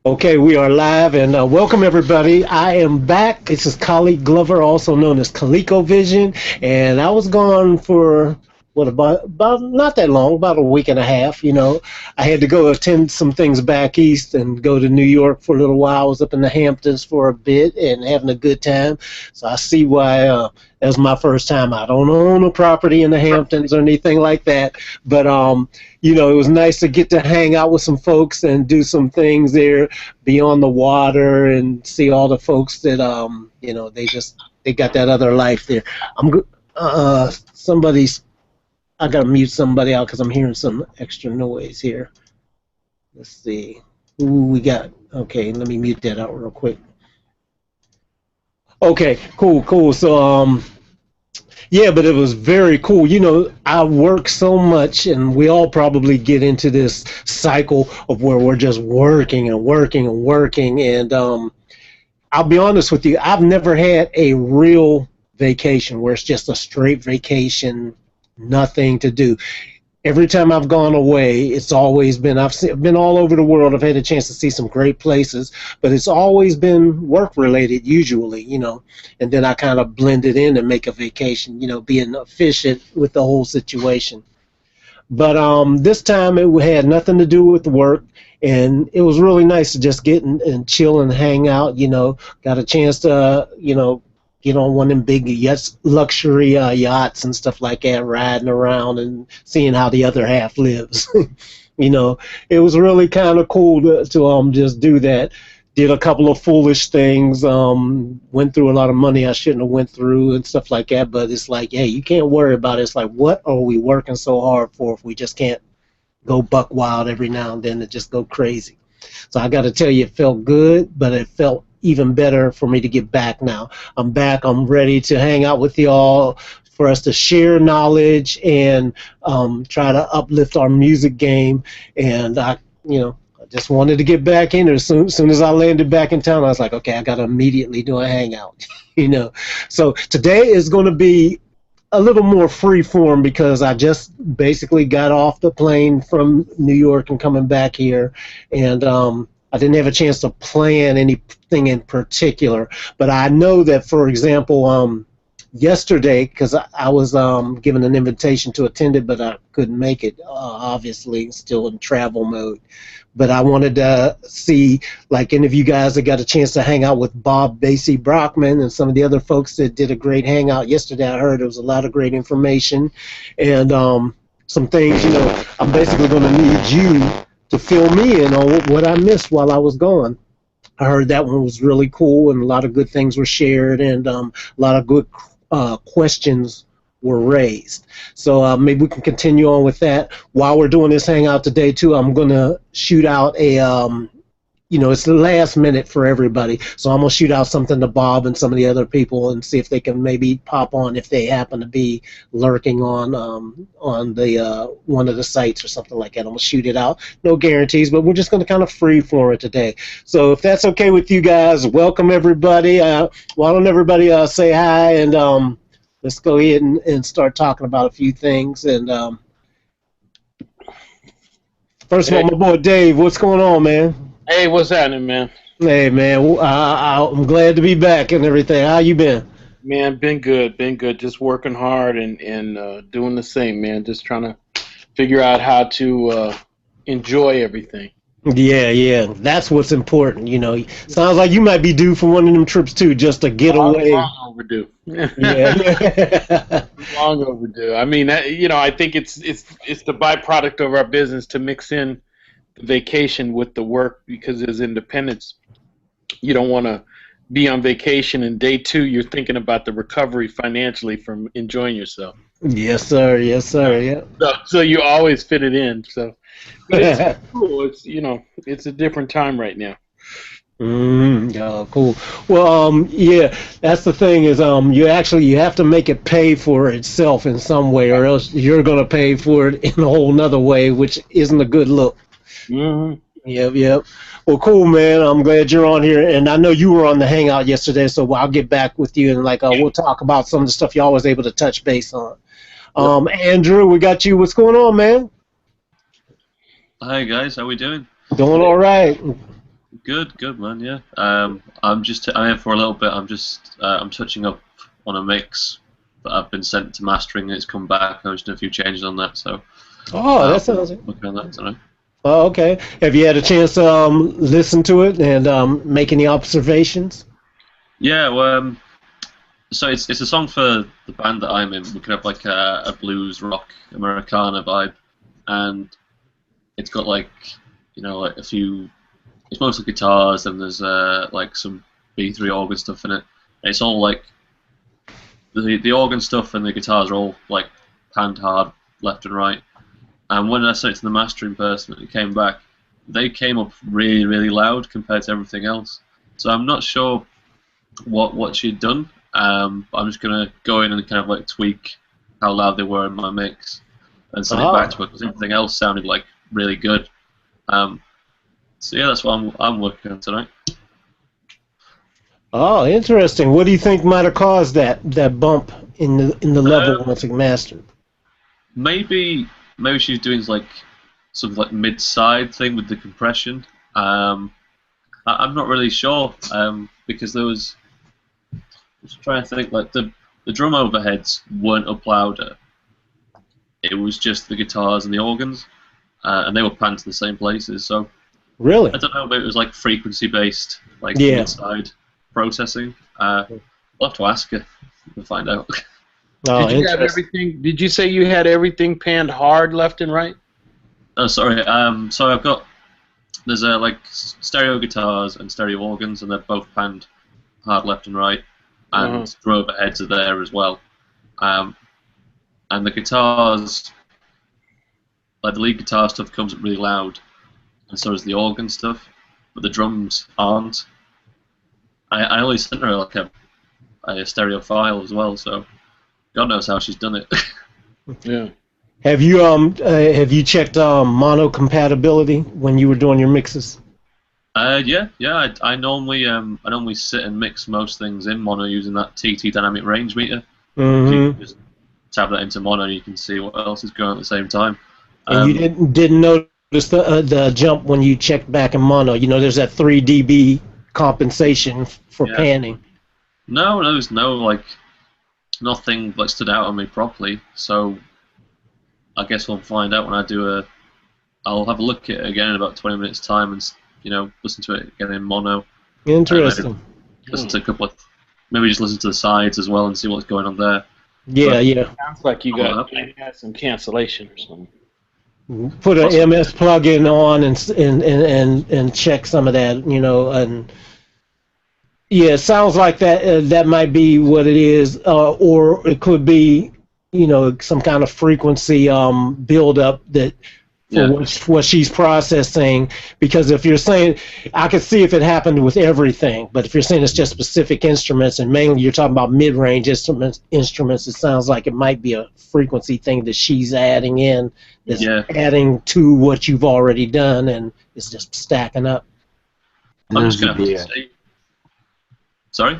Okay, we are live and welcome everybody. I am back. This is Khaliq Glover, also known as Khaliq-O-Vision, and I was gone for about not that long, about a week and a half. I had to go attend some things back east and go to New York for a little while. I was up in the Hamptons for a bit and having a good time. So I see why that was my first time. I don't own a property in the Hamptons or anything like that, but it was nice to get to hang out with some folks and do some things there, be on the water and see all the folks that they got that other life there. Somebody's I gotta mute somebody out because I'm hearing some extra noise here. Let's see who we got. Okay, let me mute that out real quick. Okay, cool. So yeah, but it was very cool. I work so much, and we all probably get into this cycle of where we're just working and working and working. And I'll be honest with you, I've never had a real vacation where it's just a straight vacation, nothing to do. Every time I've gone away, it's always been, I've been all over the world. I've had a chance to see some great places, but it's always been work related usually. And then I kind of blend it in and make a vacation, being efficient with the whole situation. But this time it had nothing to do with work, and it was really nice to just get and chill and hang out. Got a chance to get on one of them big luxury yachts and stuff like that, riding around and seeing how the other half lives. It was really kind of cool to just do that. Did a couple of foolish things, went through a lot of money I shouldn't have went through and stuff like that, but it's like, hey, you can't worry about it. It's like, what are we working so hard for if we just can't go buck wild every now and then and just go crazy? So I got to tell you, it felt good, but it felt even better for me to get back now. I'm back. I'm ready to hang out with y'all for us to share knowledge and try to uplift our music game. And I just wanted to get back in there. Soon as I landed back in town, I was like, okay, I got to immediately do a hangout. So today is going to be a little more free form because I just basically got off the plane from New York and coming back here, and I didn't have a chance to plan anything in particular. But I know that, for example, yesterday, because I was given an invitation to attend it, but I couldn't make it, obviously, still in travel mode. But I wanted to see, like, any of you guys that got a chance to hang out with Bob Basie Brockman and some of the other folks that did a great hangout yesterday. I heard there was a lot of great information and some things, I'm basically going to need you to fill me in on what I missed while I was gone. I heard that one was really cool and a lot of good things were shared and a lot of good questions were raised. So maybe we can continue on with that. While we're doing this hangout today too, I'm going to shoot out a it's the last minute for everybody, so I'm gonna shoot out something to Bob and some of the other people and see if they can maybe pop on if they happen to be lurking on the one of the sites or something like that. I'm gonna shoot it out, no guarantees, but we're just gonna kind of free for it today. So if that's okay with you guys, welcome everybody. Why don't everybody say hi and let's go ahead and start talking about a few things. And first of all, my boy Dave, what's going on, man? Hey, what's happening, man? Hey, man, I'm glad to be back and everything. How you been? Man, been good. Just working hard and doing the same, man. Just trying to figure out how to enjoy everything. Yeah, that's what's important. Sounds like you might be due for one of them trips too, just to get away. Long overdue. Yeah, Long overdue. I mean, I think it's the byproduct of our business to mix in vacation with the work, because as independents, you don't want to be on vacation and day two you're thinking about the recovery financially from enjoying yourself. Yes, sir. Yeah. So you always fit it in. So, but it's cool. It's a different time right now. Yeah, cool. Well, yeah, that's the thing is, you have to make it pay for itself in some way, or else you're gonna pay for it in a whole nother way, which isn't a good look. Mm-hmm. Yep. Well, cool, man. I'm glad you're on here, and I know you were on the Hangout yesterday, so I'll get back with you and we'll talk about some of the stuff y'all was able to touch base on. Andrew, we got you. What's going on, man? Hi guys, how we doing? Doing all right. Good man. Yeah. I'm here for a little bit. I'm touching up on a mix that I've been sent to mastering. And it's come back. I'm just doing a few changes on that. So Oh, that sounds. looking on that tonight. Oh, okay. Have you had a chance to listen to it and make any observations? Yeah. Well, so it's a song for the band that I'm in. We kind of like a blues rock Americana vibe, and it's got like like a few. It's mostly guitars, and there's like some B3 organ stuff in it. And it's all like the organ stuff and the guitars are all like panned hard left and right. And when I sent it to the mastering person, it came back. They came up really, really loud compared to everything else. So I'm not sure what she'd done. But I'm just gonna go in and kind of like tweak how loud they were in my mix and send it back to her because everything else sounded like really good. So yeah, that's what I'm working on tonight. Oh, interesting. What do you think might have caused that bump in the level once it mastered? Maybe she's doing like sort of like mid-side thing with the compression. I'm not really sure because there was. I was trying to think like the drum overheads weren't up louder. It was just the guitars and the organs, and they were panned to the same places. So really, I don't know. Maybe it was like frequency-based, like mid-side processing. I'll have to ask her to find out. Oh, did you have everything? Did you say you had everything panned hard left and right? Oh, sorry. So there's like stereo guitars and stereo organs, and they're both panned hard left and right, and drum overheads are there as well. And the guitars, like the lead guitar stuff, comes up really loud, and so does the organ stuff, but the drums aren't. I only sent her like a stereo file as well, so God knows how she's done it. Yeah. Have you checked mono compatibility when you were doing your mixes? Yeah. I normally sit and mix most things in mono using that TT dynamic range meter. Mm-hmm. You can just tap that into mono, and you can see what else is going on at the same time. And you didn't notice the jump when you checked back in mono. There's that 3 dB compensation for panning. No, there's nothing like stood out on me properly. So I guess we'll find out when I do I'll have a look at it again in about 20 minutes time and listen to it again in mono. Interesting. Listen to a couple of, maybe just listen to the sides as well and see what's going on there. Yeah. Sounds like you had some cancellation or something. Put an MS plugin on and check some of that, and it sounds like that might be what it is, or it could be, some kind of frequency buildup that for what she's processing. Because if you're saying, I could see if it happened with everything, but if you're saying it's just specific instruments and mainly you're talking about mid-range instruments, it sounds like it might be a frequency thing that she's adding in, that's adding to what you've already done, and it's just stacking up. I'm just going to say. Sorry?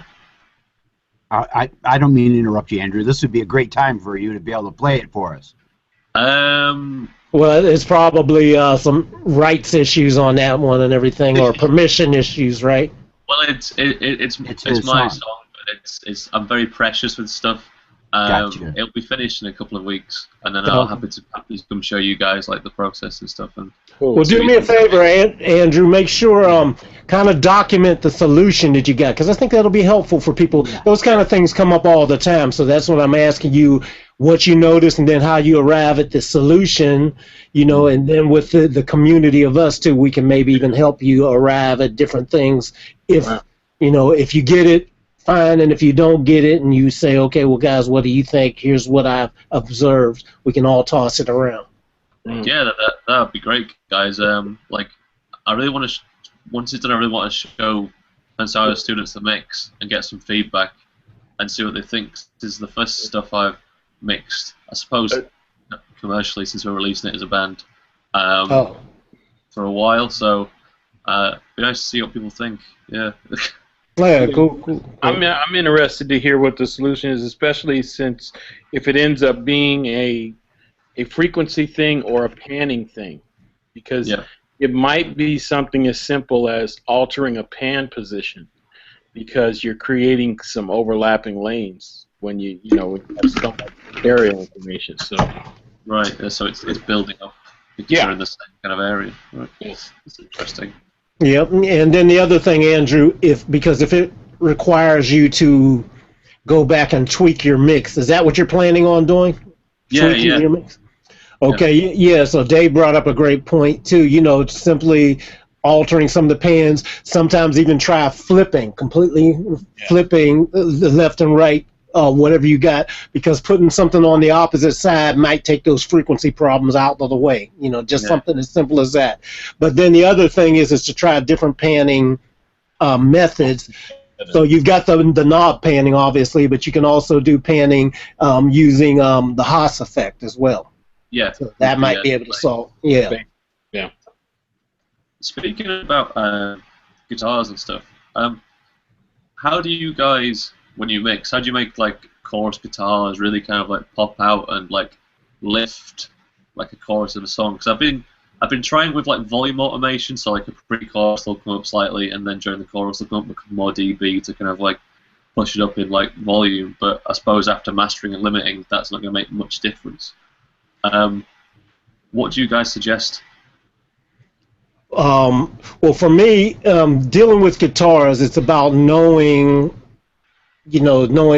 I don't mean to interrupt you, Andrew. This would be a great time for you to be able to play it for us. Well, it's probably some rights issues on that one and everything, or permission issues, right? Well, it's my song, but I'm very precious with stuff. Gotcha. It'll be finished in a couple of weeks, and then I'll happy to come show you guys like the process and stuff. And well, do me a favor, Andrew. Make sure kind of document the solution that you got, because I think that'll be helpful for people. Yeah. Those kind of things come up all the time, so that's what I'm asking you. What you notice, and then how you arrive at the solution, and then with the community of us too, we can maybe even help you arrive at different things. If if you get it, fine, and if you don't get it, and you say, okay, well, guys, what do you think? Here's what I've observed. We can all toss it around. Yeah, that'd be great, guys. Like, I really want to. Once it's done, I really want to show Pensado students the mix and get some feedback and see what they think. This is the first stuff I've mixed, I suppose, commercially, since we're releasing it as a band for a while. So it'd be nice to see what people think. Yeah. Yeah, cool. I'm interested to hear what the solution is, especially since if it ends up being a frequency thing or a panning thing, because it might be something as simple as altering a pan position, because you're creating some overlapping lanes when you have so much aerial information. So right, so it's building up because Yeah. you're in the same kind of area. Right, Yes. that's interesting. Yep. And then the other thing, Andrew, because if it requires you to go back and tweak your mix, is that what you're planning on doing? Yeah, Tweaking yeah. your mix? Okay, yeah. So Dave brought up a great point too. Simply altering some of the pans. Sometimes even try completely flipping the left and right, whatever you got, because putting something on the opposite side might take those frequency problems out of the way. Just something as simple as that. But then the other thing is to try different panning methods. So you've got the knob panning, obviously, but you can also do panning using the Haas effect as well. Yeah. So that might be able to solve. Yeah. Yeah. Speaking about guitars and stuff, how do you guys, when you mix, how do you make like chorus guitars really kind of like pop out and like lift like a chorus of a song? Because I've been trying with like volume automation, so like a pre-chorus will come up slightly, and then during the chorus will come up with more dB to kind of like push it up in like volume. But I suppose after mastering and limiting, that's not going to make much difference. What do you guys suggest? Well, for me, dealing with guitars, it's about knowing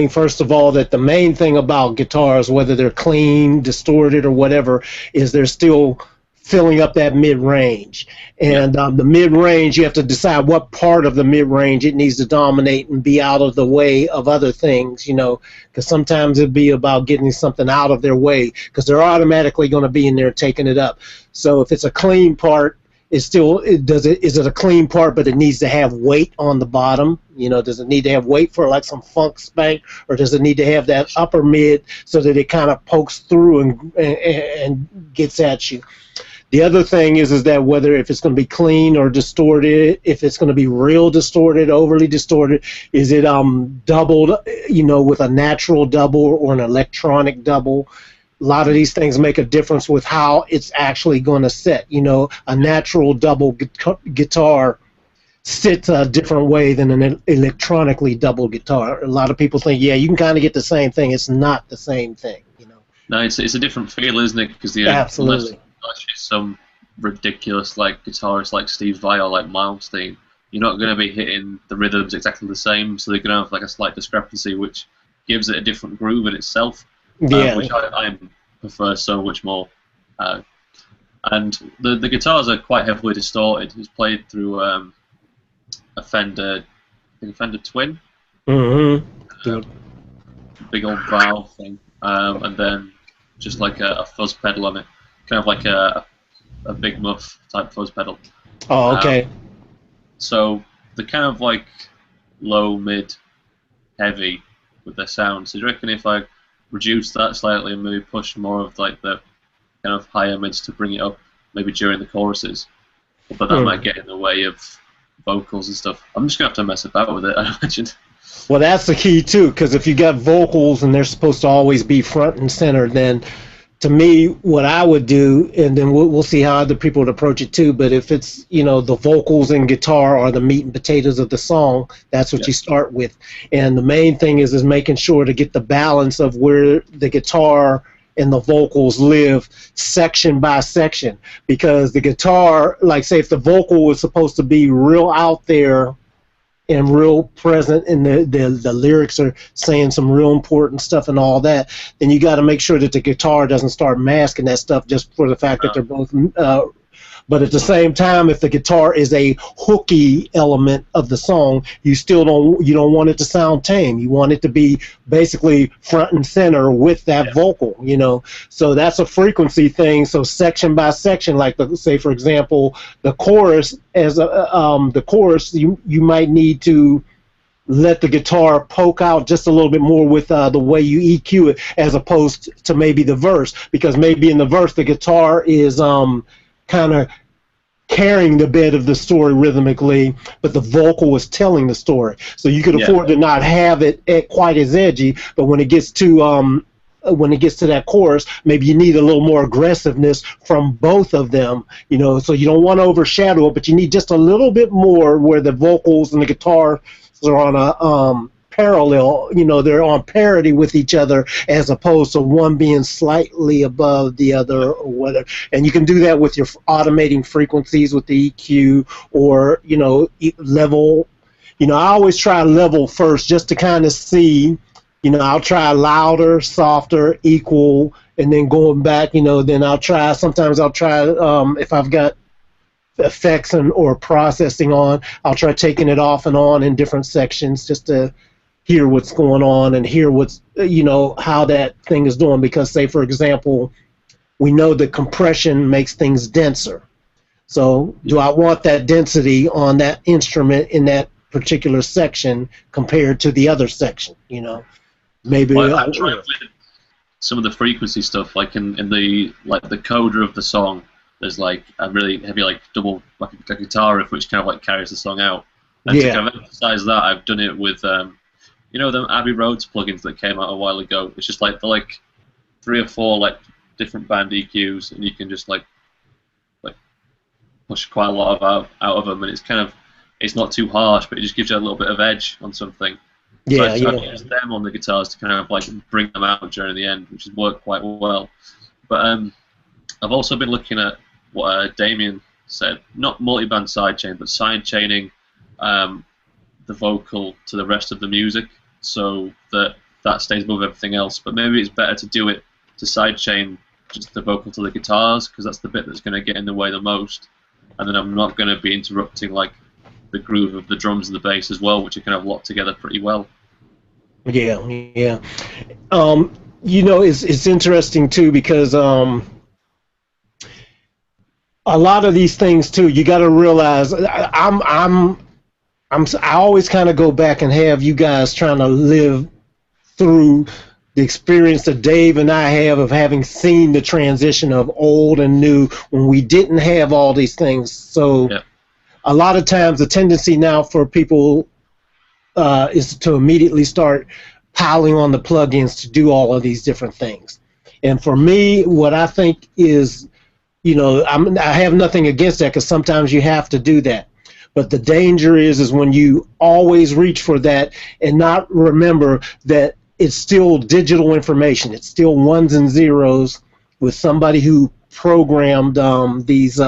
first of all that the main thing about guitars, whether they're clean, distorted, or whatever, is they're still filling up that mid-range. And the mid-range, you have to decide what part of the mid-range it needs to dominate and be out of the way of other things, because sometimes it'd be about getting something out of their way, because they're automatically going to be in there taking it up. So if it's a clean part, is it a clean part, but it needs to have weight on the bottom? Does it need to have weight for like some funk spank, or does it need to have that upper mid so that it kind of pokes through and gets at you? The other thing is that if it's going to be clean or distorted, if it's going to be real distorted, overly distorted, is it doubled, with a natural double or an electronic double? A lot of these things make a difference with how it's actually going to sit. A natural double guitar sits a different way than an electronically double guitar. A lot of people think, you can kind of get the same thing. It's not the same thing. No, it's a different feel, isn't it? Because Absolutely. Some ridiculous like guitarist like Steve Vai or like Milestein, you're not going to be hitting the rhythms exactly the same, so they're going to have like a slight discrepancy, which gives it a different groove in itself, which I prefer so much more. And the guitars are quite heavily distorted. It's played through a Fender, I think a Fender Twin, big old valve thing, and then just like a fuzz pedal on it. Kind of like a big muff type fuzz pedal. Oh, okay. So they're kind of like low, mid, heavy with their sound. So do you reckon if I reduce that slightly and maybe push more of like the kind of higher mids to bring it up, maybe during the choruses, but that might get in the way of vocals and stuff. I'm just gonna have to mess about with it, I imagine. Well, that's the key too, because if you got vocals and they're supposed to always be front and center, then to me, what I would do, and then we'll see how other people would approach it too, but if it's, the vocals and guitar are the meat and potatoes of the song, that's what you start with. And the main thing is making sure to get the balance of where the guitar and the vocals live section by section. Because the guitar, like say if the vocal was supposed to be real out there and real present, and the lyrics are saying some real important stuff and all that, then you got to make sure that the guitar doesn't start masking that stuff just for the fact that they're both. But at the same time, if the guitar is a hooky element of the song, you don't want it to sound tame. You want it to be basically front and center with that vocal, So that's a frequency thing. So section by section, like say for example, the chorus you might need to let the guitar poke out just a little bit more with the way you EQ it, as opposed to maybe the verse, because maybe in the verse the guitar is kind of carrying the bed of the story rhythmically, but the vocal is telling the story. So you could afford to not have it quite as edgy, but when it gets to when it gets to that chorus, maybe you need a little more aggressiveness from both of them, you know, so you don't want to overshadow it, but you need just a little bit more where the vocals and the guitar are on a parallel, you know, they're on parity with each other, as opposed to one being slightly above the other or whatever. And you can do that with your automating frequencies with the EQ, or, you know, level. You know, I always try level first just to kind of see, you know, I'll try louder, softer, equal, and then going back, you know, then sometimes I'll try, if I've got effects or processing on, I'll try taking it off and on in different sections just to hear what's going on and hear what's, you know, how that thing is doing. Because, say, for example, we know that compression makes things denser. So do I want that density on that instrument in that particular section compared to the other section, you know? Maybe I tried with some of the frequency stuff, like in the coda of the song, there's like a really heavy double like a guitar riff which kind of like carries the song out. And to kind of emphasize that, I've done it with you know, the Abbey Roads plugins that came out a while ago. It's just like they're like 3 or 4 like different band EQs, and you can just like push quite a lot out of them, and it's not too harsh, but it just gives you a little bit of edge on something. Yeah, so I use them on the guitars to kind of like bring them out during the end, which has worked quite well. But I've also been looking at what Damien said, not multi-band sidechain, but side-chaining the vocal to the rest of the music, so that stays above everything else. But maybe it's better to do it to sidechain just the vocal to the guitars, because that's the bit that's going to get in the way the most, and then I'm not going to be interrupting like the groove of the drums and the bass as well, which are kind of locked together pretty well. Yeah. You know, it's interesting too, because a lot of these things too, you got to realize I always kind of go back and have you guys trying to live through the experience that Dave and I have of having seen the transition of old and new when we didn't have all these things. So a lot of times the tendency now for people is to immediately start piling on the plugins to do all of these different things. And for me, what I think is, you know, I have nothing against that, because sometimes you have to do that. But the danger is when you always reach for that and not remember that it's still digital information. It's still ones and zeros with somebody who programmed these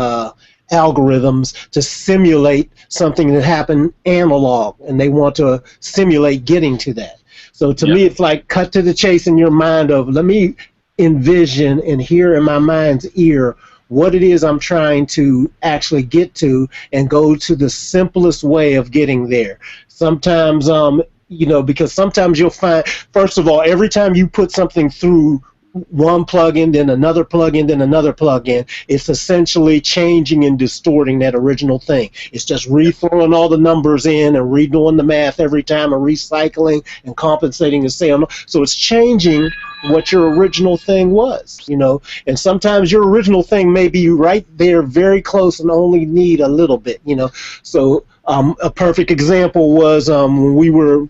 algorithms to simulate something that happened analog, and they want to simulate getting to that. So to me, it's like cut to the chase in your mind of, let me envision and hear in my mind's ear what it is I'm trying to actually get to, and go to the simplest way of getting there. Sometimes, you know, because sometimes you'll find, first of all, every time you put something through one plugin, then another plugin, then another plugin, it's essentially changing and distorting that original thing. It's just rethrowing all the numbers in and redoing the math every time and recycling and compensating the sound. So it's changing what your original thing was, you know. And sometimes your original thing may be right there, very close, and only need a little bit, you know. So a perfect example was when we were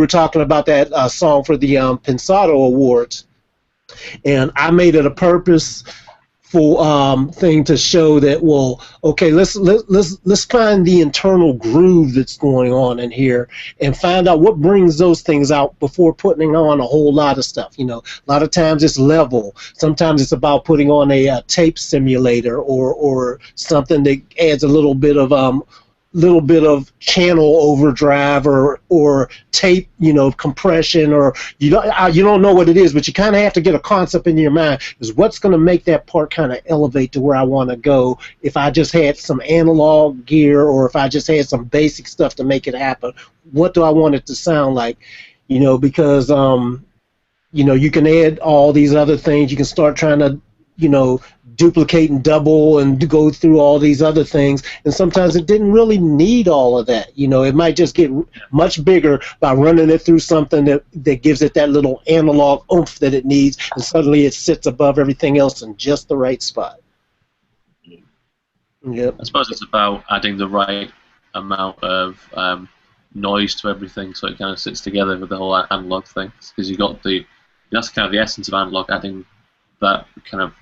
talking about that song for the Pensado Awards. And I made it a purposeful thing to show that, well, okay, let's find the internal groove that's going on in here and find out what brings those things out before putting on a whole lot of stuff. You know, a lot of times it's level. Sometimes it's about putting on a tape simulator or something that adds a little bit of channel overdrive or tape, you know, compression, or you don't know what it is, but you kind of have to get a concept in your mind, is what's going to make that part kind of elevate to where I want to go. If I just had some analog gear, or if I just had some basic stuff to make it happen, what do I want it to sound like? You know, because you know, you can add all these other things. You can start trying to, you know, duplicate and double and go through all these other things, and sometimes it didn't really need all of that. You know, it might just get much bigger by running it through something that gives it that little analog oomph that it needs, and suddenly it sits above everything else in just the right spot. Yep. I suppose it's about adding the right amount of noise to everything, so it kind of sits together with the whole analog thing, because you got the that's kind of the essence of analog, adding that kind of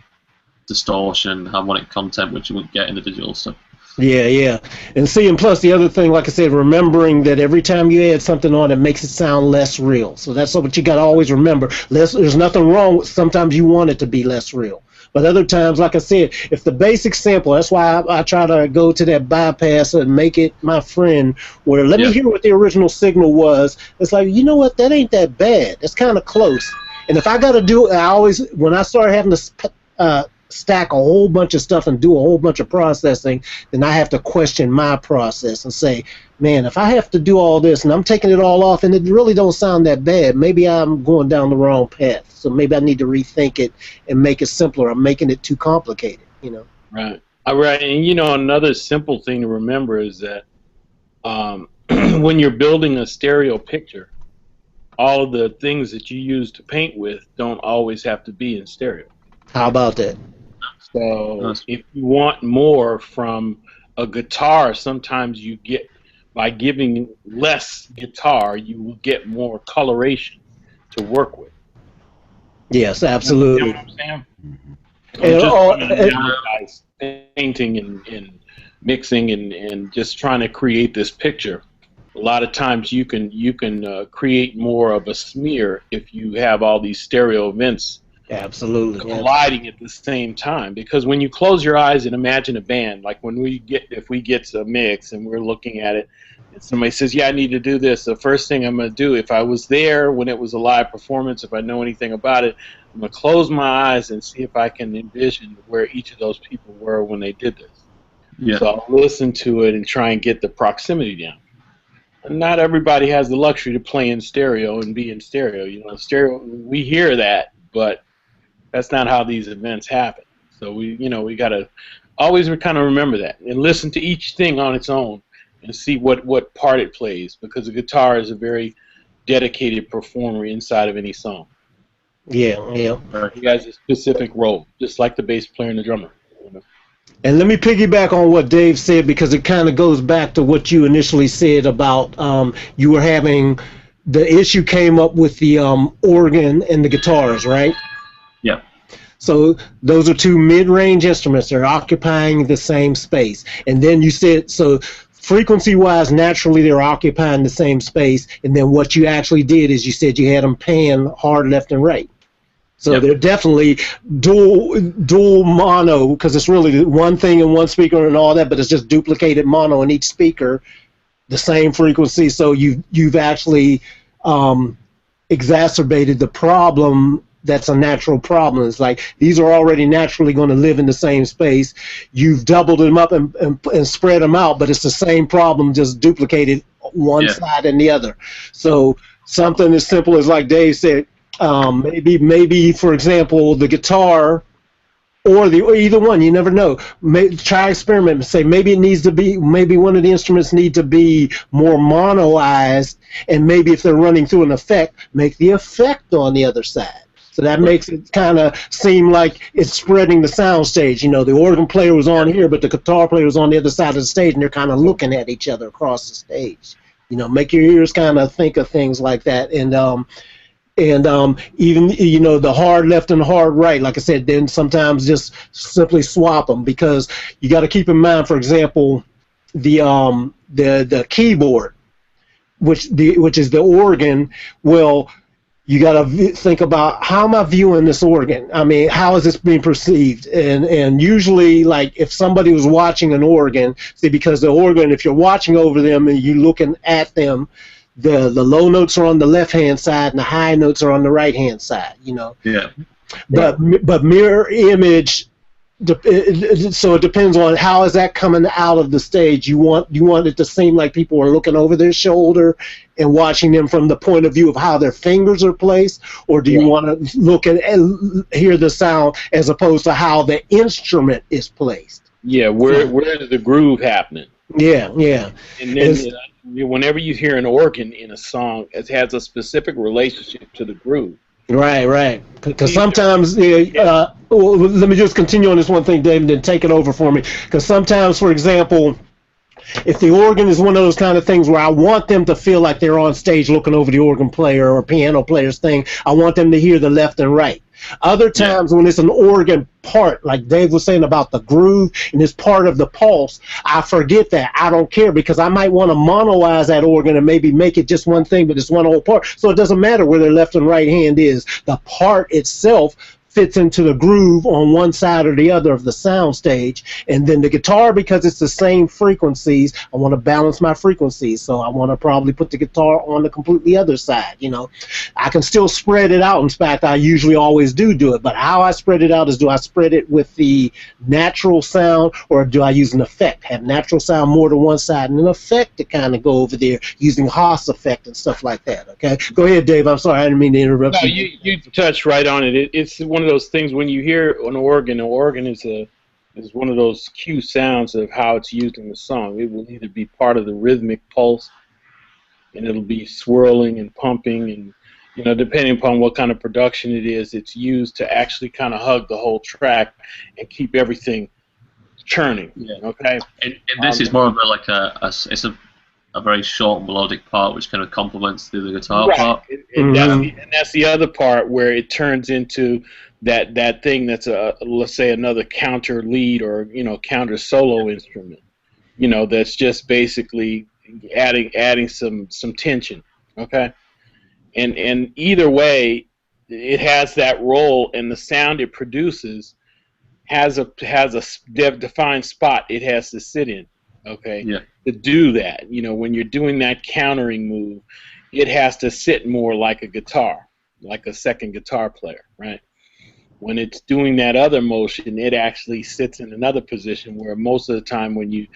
distortion, harmonic content, which you wouldn't get in the digital stuff. Yeah. And see, and plus the other thing, like I said, remembering that every time you add something on, it makes it sound less real. So that's what you got to always remember. There's nothing wrong with, sometimes you want it to be less real. But other times, like I said, if the basic sample, that's why I try to go to that bypass and make it my friend, where let me hear what the original signal was. It's like, you know what, that ain't that bad. It's kind of close. And if I got to do it, I always, when I start having to stack a whole bunch of stuff and do a whole bunch of processing, then I have to question my process and say, man, if I have to do all this and I'm taking it all off and it really don't sound that bad, maybe I'm going down the wrong path. So maybe I need to rethink it and make it simpler. I'm making it too complicated, you know. Right. Right. And, you know, another simple thing to remember is that when you're building a stereo picture, all of the things that you use to paint with don't always have to be in stereo. How about that? So if you want more from a guitar, sometimes you get, by giving less guitar, you will get more coloration to work with. Yes, absolutely. You know what I'm saying? Painting and mixing and just trying to create this picture. A lot of times you can create more of a smear if you have all these stereo events colliding at the same time. Because when you close your eyes and imagine a band, like if we get a mix and we're looking at it and somebody says, yeah, I need to do this, the first thing I'm going to do, if I was there when it was a live performance, if I know anything about it, I'm going to close my eyes and see if I can envision where each of those people were when they did this. Yeah. So I'll listen to it and try and get the proximity down. And not everybody has the luxury to play in stereo and be in stereo. You know, stereo, we hear that, but that's not how these events happen. So we got to always kind of remember that and listen to each thing on its own and see what part it plays, because the guitar is a very dedicated performer inside of any song. Yeah. He has a specific role, just like the bass player and the drummer. You know? And let me piggyback on what Dave said, because it kind of goes back to what you initially said about you were having, the issue came up with the organ and the guitars, right? Yeah. So those are two mid-range instruments. They're occupying the same space. And then you said, so frequency-wise, naturally they're occupying the same space. And then what you actually did is you said you had them pan hard left and right. So they're definitely dual mono, because it's really one thing in one speaker and all that, but it's just duplicated mono in each speaker, the same frequency. So you've actually exacerbated the problem. That's a natural problem. It's like these are already naturally going to live in the same space. You've doubled them up and spread them out, but it's the same problem, just duplicated one side and the other. So something as simple as, like Dave said, maybe for example, the guitar or either one, you never know. Try experiment and say maybe it needs to be, maybe one of the instruments need to be more monoized, and maybe if they're running through an effect, make the effect on the other side. So that makes it kind of seem like it's spreading the sound stage. You know, the organ player was on here, but the guitar player was on the other side of the stage, and they're kind of looking at each other across the stage. You know, make your ears kind of think of things like that. And even, you know, the hard left and hard right, like I said, then sometimes just simply swap them, because you got to keep in mind, for example, the keyboard, which is the organ. Well, you got to think about, how am I viewing this organ? I mean, how is this being perceived? And usually, like, if somebody was watching an organ, see, because the organ, if you're watching over them and you're looking at them, the low notes are on the left-hand side and the high notes are on the right-hand side, you know. Yeah. But mirror image, so it depends on how is that coming out of the stage. You want it to seem like people are looking over their shoulder and watching them from the point of view of how their fingers are placed, or do you want to look at and hear the sound as opposed to how the instrument is placed? Yeah, where's the groove happening? Yeah. And then whenever you hear an organ in a song, it has a specific relationship to the groove. Right. Because sometimes, let me just continue on this one thing, David, and take it over for me. Because sometimes, for example, If the organ is one of those kind of things where I want them to feel like they're on stage looking over the organ player or piano player's thing, I want them to hear the left and right. Other times when it's an organ part, like Dave was saying about the groove and it's part of the pulse, I forget that. I don't care because I might want to monoize that organ and maybe make it just one thing, but it's one whole part. So it doesn't matter where their left and right hand is. The part itself fits into the groove on one side or the other of the sound stage. And then the guitar, because it's the same frequencies, I want to balance my frequencies. So I want to probably put the guitar on the completely other side. You know, I can still spread it out. In fact, I usually always do it. But how I spread it out is, do I spread it with the natural sound or do I use an effect? Have natural sound more to one side and an effect to kind of go over there using Haas effect and stuff like that. Okay, go ahead, Dave. I'm sorry, I didn't mean to interrupt No, you. you touched right on it. It's one of those things when you hear an organ is one of those cue sounds of how it's used in the song. It will either be part of the rhythmic pulse, and it'll be swirling and pumping, and you know, depending upon what kind of production it is, it's used to actually kind of hug the whole track and keep everything churning. Yeah. Okay. And this is more of it's a very short melodic part which kind of complements the guitar part. And that's the other part where it turns into that thing that's let's say another counter lead or counter solo instrument, that's just basically adding some tension. Okay, and either way, it has that role, and the sound it produces has a defined spot it has to sit in. Okay. Yeah. To do that, when you're doing that countering move, it has to sit more like a guitar, like a second guitar player, right? When it's doing that other motion, it actually sits in another position where most of the time when you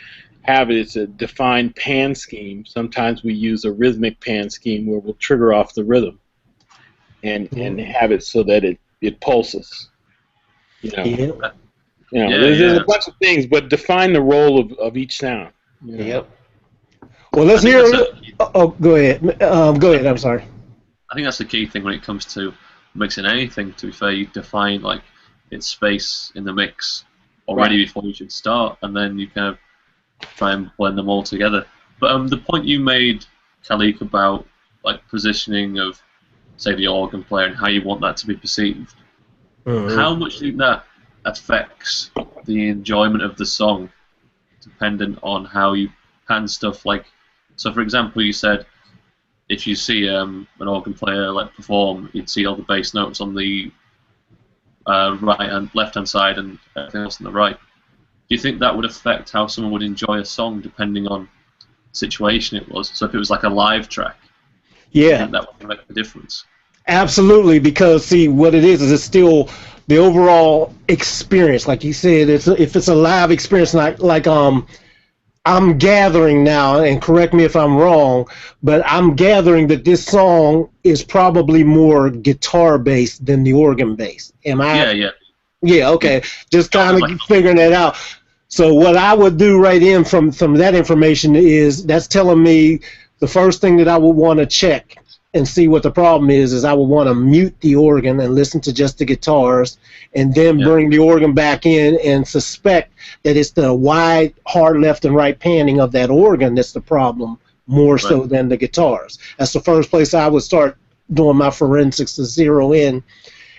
have it, it's a defined pan scheme. Sometimes we use a rhythmic pan scheme where we'll trigger off the rhythm and have it so that it pulses. There's a bunch of things, but define the role of each sound. Yep. Well, let's hear it. Oh, go ahead. Go ahead. I'm sorry. I think that's the key thing when it comes to mixing anything. To be fair, you define like its space in the mix already before you should start, and then you kind of try and blend them all together. But the point you made, Khaliq, about like positioning of, say, the organ player and how you want that to be perceived. Mm-hmm. How much do you think that affects the enjoyment of the song, dependent on how you pan stuff? Like, so for example, you said if you see an organ player like perform, you'd see all the bass notes on the right and left hand side and everything else on the right. Do you think that would affect how someone would enjoy a song depending on the situation it was? So if it was like a live track, do you think that would make a difference? Absolutely, because see, what it is it's still the overall experience. Like you said, if it's a live experience, like I'm gathering now, and correct me if I'm wrong, but I'm gathering that this song is probably more guitar based than the organ based. Am I? Yeah. Okay. Just kind of figuring that out. So what I would do right in from that information is that's telling me the first thing that I would want to check and see what the problem is I would want to mute the organ and listen to just the guitars, and then bring the organ back in and suspect that it's the wide, hard left and right panning of that organ that's the problem more so than the guitars. That's the first place I would start doing my forensics to zero in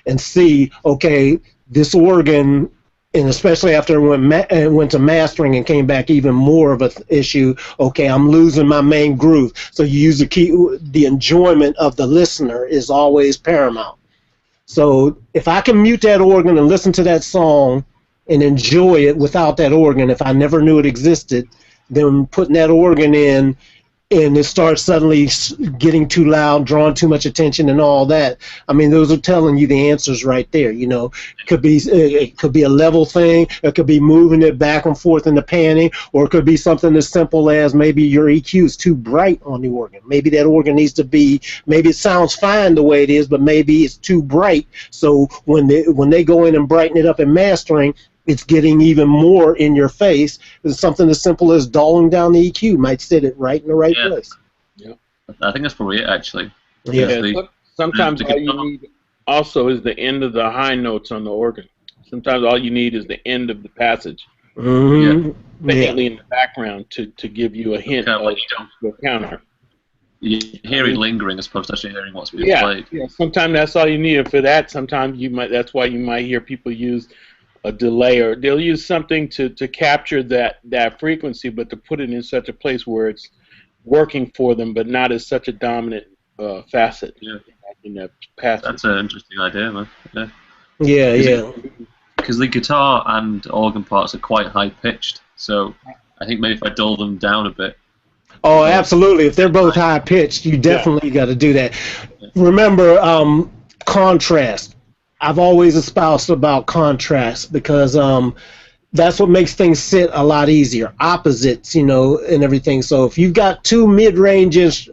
and see, okay, this organ, and especially after it went to mastering and came back even more of an issue, okay, I'm losing my main groove. So you use the enjoyment of the listener is always paramount. So if I can mute that organ and listen to that song and enjoy it without that organ, if I never knew it existed, then putting that organ in, and it starts suddenly getting too loud, drawing too much attention, and all that. I mean, those are telling you the answers right there. It could be a level thing. It could be moving it back and forth in the panning, or it could be something as simple as maybe your EQ is too bright on the organ. Maybe that organ needs to be. Maybe it sounds fine the way it is, but maybe it's too bright. So when they go in and brighten it up in mastering, it's getting even more in your face. It's something as simple as dulling down the EQ might sit it right in the right place. Yeah, I think that's probably it, actually. Sometimes all you need also is the end of the high notes on the organ. Sometimes all you need is the end of the passage. faintly in the background to give you a hint Kind of like or a counter. You hear it lingering as opposed to actually hearing what's being played. Yeah. Sometimes that's all you need for that. Sometimes that's why you might hear people use a delay, or they'll use something to capture that frequency, but to put it in such a place where it's working for them, but not as such a dominant facet in that passage. That's an interesting idea, man. Yeah. Because the guitar and organ parts are quite high pitched, so I think maybe if I dull them down a bit. Oh, absolutely. If they're both high pitched, you definitely got to do that. Remember, contrast. I've always espoused about contrast because that's what makes things sit a lot easier. Opposites, and everything. So if you've got two mid-ranges,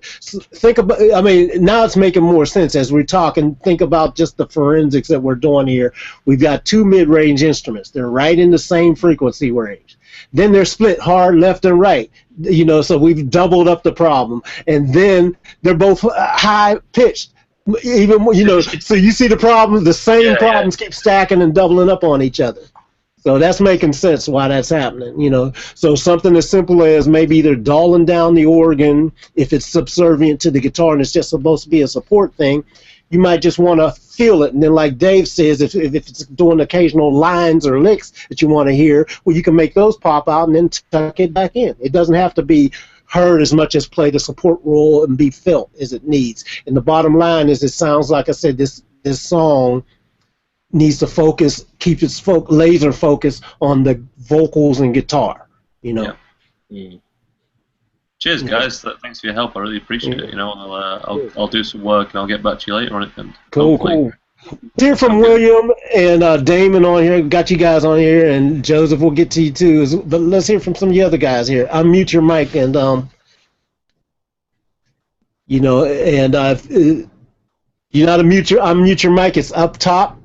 think about. I mean, now it's making more sense as we're talking. Think about just the forensics that we're doing here. We've got two mid-range instruments. They're right in the same frequency range. Then they're split hard left and right. So we've doubled up the problem. And then they're both high-pitched. Even so you see the problem. The same problems keep stacking and doubling up on each other. So that's making sense why that's happening, So something as simple as maybe either dulling down the organ if it's subservient to the guitar and it's just supposed to be a support thing. You might just want to feel it, and then like Dave says, if it's doing occasional lines or licks that you want to hear, well, you can make those pop out and then tuck it back in. It doesn't have to be heard as much as play the support role and be felt as it needs. And the bottom line is, it sounds like I said, this song needs to focus, keep its laser focus on the vocals and guitar. Cheers, guys. Thanks for your help. I really appreciate it. I'll do some work and I'll get back to you later on it. And cool. Hear from William and Damon on here. Got you guys on here, and Joseph will get to you too. But let's hear from some of the other guys here. Unmute your mic and you not unmute your mic. It's up top.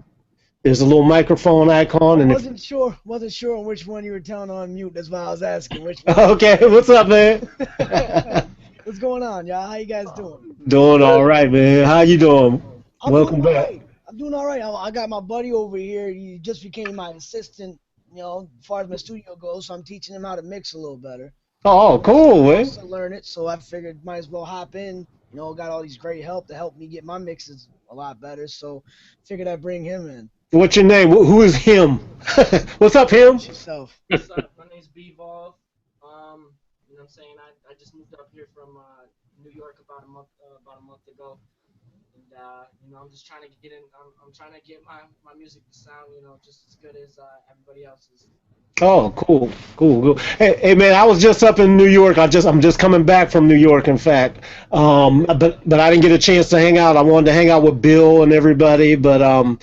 There's a little microphone icon, and I wasn't sure on which one you were telling on mute. That's why I was asking which one. Okay, what's up, man? What's going on, y'all? How you guys doing? Doing all right, man. How you doing? Welcome back. Right. I'm doing all right. I got my buddy over here. He just became my assistant, as far as my studio goes, so I'm teaching him how to mix a little better. Oh, cool, man. To learn it, so I figured might as well hop in. Got all these great help to help me get my mixes a lot better, so figured I'd bring him in. What's your name? Who is him? What's up, him? Yourself. What's up? My name's Bvolve. You know what I'm saying? I just moved up here from New York about a month ago. And I'm just trying to get in. I'm trying to get my music to sound, just as good as everybody else's. Oh, cool. Hey, man, I was just up in New York. I'm just coming back from New York, in fact. But I didn't get a chance to hang out. I wanted to hang out with Bill and everybody, but from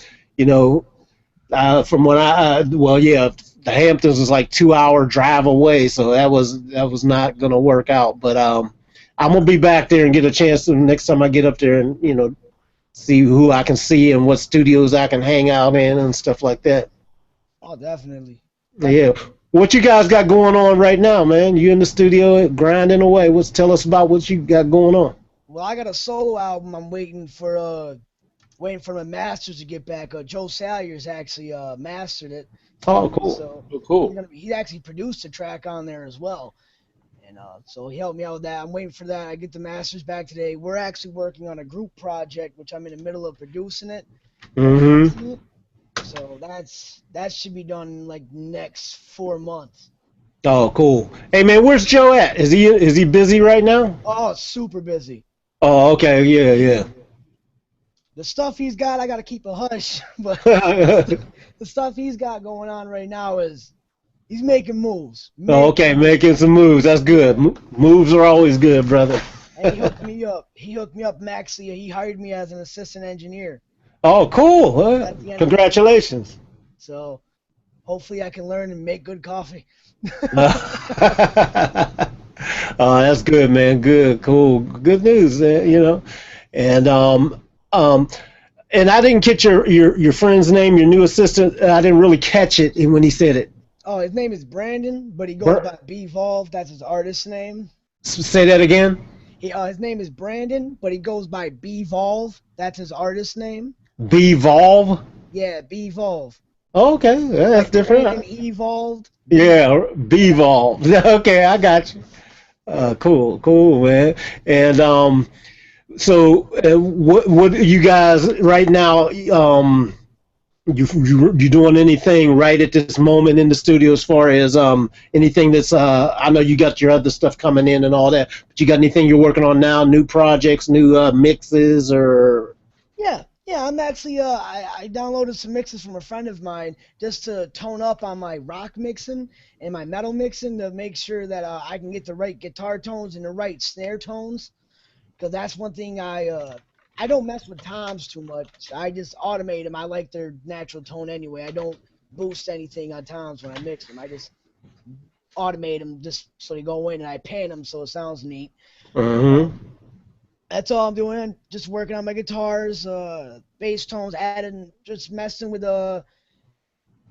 when the Hamptons was like 2-hour drive away, so that was not gonna work out. But I'm gonna be back there and get a chance to next time I get up there and see who I can see and what studios I can hang out in and stuff like that. Oh, definitely. Yeah. What you guys got going on right now, man? You in the studio grinding away. Tell us about what you got going on. Well, I got a solo album. I'm waiting for my masters to get back. Joe Salyer's actually mastered it. Oh, cool. So cool. He actually produced a track on there as well. And so he helped me out with that. I'm waiting for that. I get the masters back today. We're actually working on a group project, which I'm in the middle of producing it. Mm-hmm. So that should be done in like next 4 months. Oh, cool. Hey, man, where's Joe at? Is he busy right now? Oh, super busy. Oh, okay. Yeah. The stuff he's got, I got to keep a hush. But the stuff he's got going on right now is he's making moves. Making some moves. That's good. Moves are always good, brother. And he hooked me up. Maxie. He hired me as an assistant engineer. Oh, cool. Huh? Congratulations. So hopefully I can learn and make good coffee. Oh, that's good, man. Good, cool. Good news, And and I didn't catch your friend's name, your new assistant. I didn't really catch it when he said it. Oh, his name is Brandon, but he goes by Bvolve. That's his artist name. Say that again. His name is Brandon, but he goes by Bvolve. That's his artist name. Bvolve? Yeah, Bvolve. Oh, okay. Yeah, that's different. Brandon evolved, Yeah, Bevolve. Okay, I got you. Cool, man. And so what you guys right now? You doing anything right at this moment in the studio as far as anything that's I know you got your other stuff coming in and all that, but you got anything you're working on now? New projects, new mixes, or Yeah, I'm actually I downloaded some mixes from a friend of mine just to tone up on my rock mixing and my metal mixing to make sure that I can get the right guitar tones and the right snare tones. Because that's one thing I don't mess with toms too much. I just automate them. I like their natural tone anyway. I don't boost anything on toms when I mix them. I just automate them just so they go in and I pan them so it sounds neat. mm-hmm. That's all I'm doing. Just working on my guitars, bass tones, adding, just messing with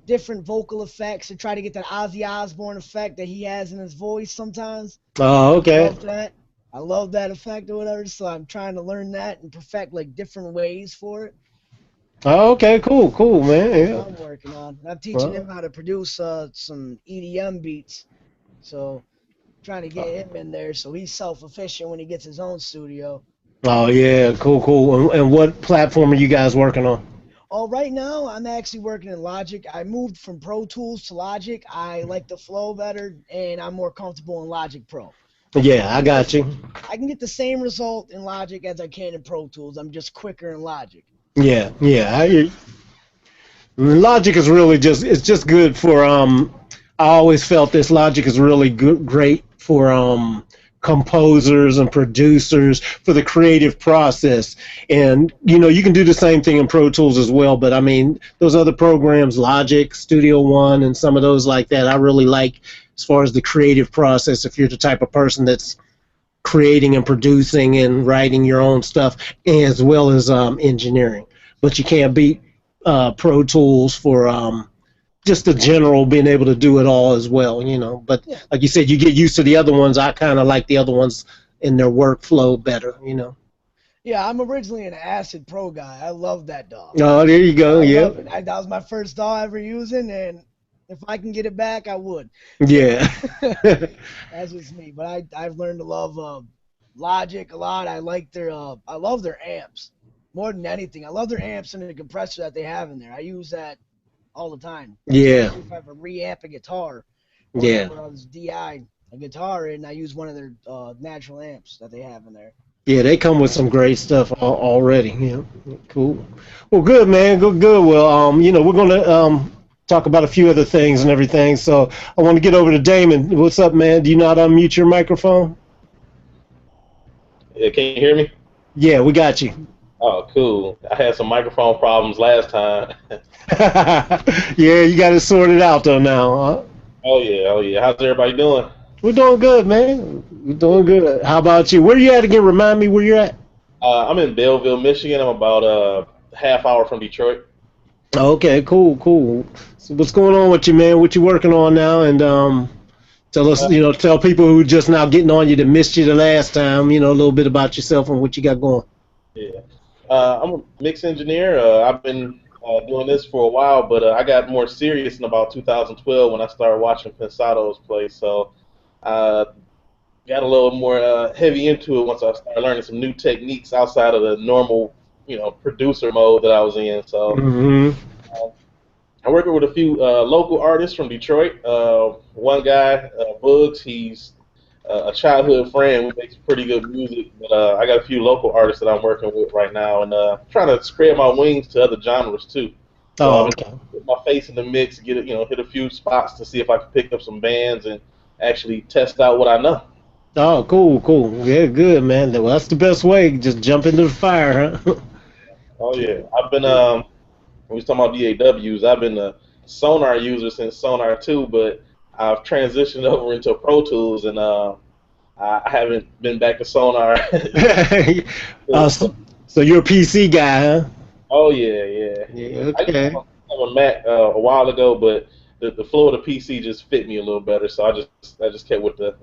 different vocal effects to try to get that Ozzy Osbourne effect that he has in his voice sometimes. Oh, I okay. love that. I love that effect or whatever, so I'm trying to learn that and perfect like different ways for it. Oh, okay, cool, man. That's Yeah. what I'm working on. I'm teaching Well, him how to produce some EDM beats, so trying to get him in there so he's self-efficient when he gets his own studio. oh yeah, cool. And what platform are you guys working on? Oh, right now I'm actually working in Logic. I moved from Pro Tools to Logic. I like the flow better, and I'm more comfortable in Logic Pro. Yeah, I I can get got the you. I can get the same result in Logic as I can in Pro Tools. I'm just quicker in Logic. Yeah. Logic is really just it's just good for I always felt this Logic is really good great for composers and producers for the creative process. And you can do the same thing in Pro Tools as well, but I mean those other programs, Logic, Studio One, and some of those like that, I really like as far as the creative process if you're the type of person that's creating and producing and writing your own stuff as well as engineering. But you can't beat Pro Tools for just the general being able to do it all as well. But Yeah. like you said, you get used to the other ones. I kind of like the other ones in their workflow better. Yeah, I'm originally an Acid Pro guy. I love that dog. Oh, there you go. I love Yep. it. That was my first dog ever using, and if I can get it back, I would. Yeah. That's just me. But I've learned to love Logic a lot. I love their amps more than anything. I love their amps and the compressor that they have in there. I use that all the time, Yeah. especially if I have a reamp a guitar or Yeah. whenever I was DI a guitar and I use one of their natural amps that they have in there. Yeah, they come with some great stuff already. Cool. Well, good, man. Good. Well, we're gonna talk about a few other things and everything. So I want to get over to Damon. What's up, man? Do you not unmute your microphone? Yeah, can you hear me? Yeah, we got you. Oh, cool. I had some microphone problems last time. Yeah, you got it sorted out though now. Huh? Oh yeah. How's everybody doing? We're doing good, man. We're doing good. How about you? Where you at again? Remind me where you're at. I'm in Belleville, Michigan. I'm about a half hour from Detroit. Okay, cool. So what's going on with you, man? What you working on now? And tell us, Uh, tell people who just now getting on you that missed you the last time, a little bit about yourself and what you got going. yeah. I'm a mix engineer. I've been doing this for a while, but I got more serious in about 2012 when I started watching Pensado's play. So uh, got a little more heavy into it once I started learning some new techniques outside of the normal, producer mode that I was in. So Mm-hmm. uh, I'm working with a few local artists from Detroit. One guy, Bugs, he's a childhood friend. We make some pretty good music, but I got a few local artists that I'm working with right now, and trying to spread my wings to other genres too. So Oh, I've been okay. putting my face in the mix, hit a few spots to see if I can pick up some bands and actually test out what I know. Oh, cool. Yeah, good, man. Well, that's the best way. Just jump into the fire, huh? Oh yeah, I've been when we was talking about DAWs, I've been a Sonar user since Sonar 2, but I've transitioned over into Pro Tools, and I haven't been back to Sonar. So you're a PC guy, huh? Oh yeah. Yeah, I used to okay. have a Mac a while ago, but the flow of the PC just fit me a little better, so I just kept with the.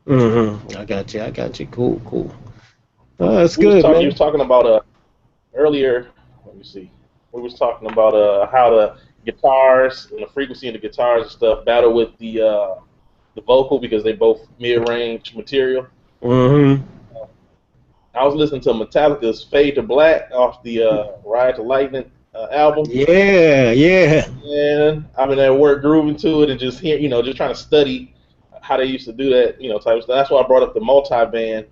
Mm-hmm. I got you. Cool. Oh, that's We was good, talking. You man. was talking about earlier. Let me see. We was talking about how to guitars and the frequency in the guitars and stuff battle with the vocal because they both mid-range material. Mm-hmm. I was listening to Metallica's "Fade to Black" off the "Ride to Lightning" album. Yeah, yeah. And I've been at work grooving to it and just just trying to study how they used to do that, type of stuff. That's why I brought up the multi-band,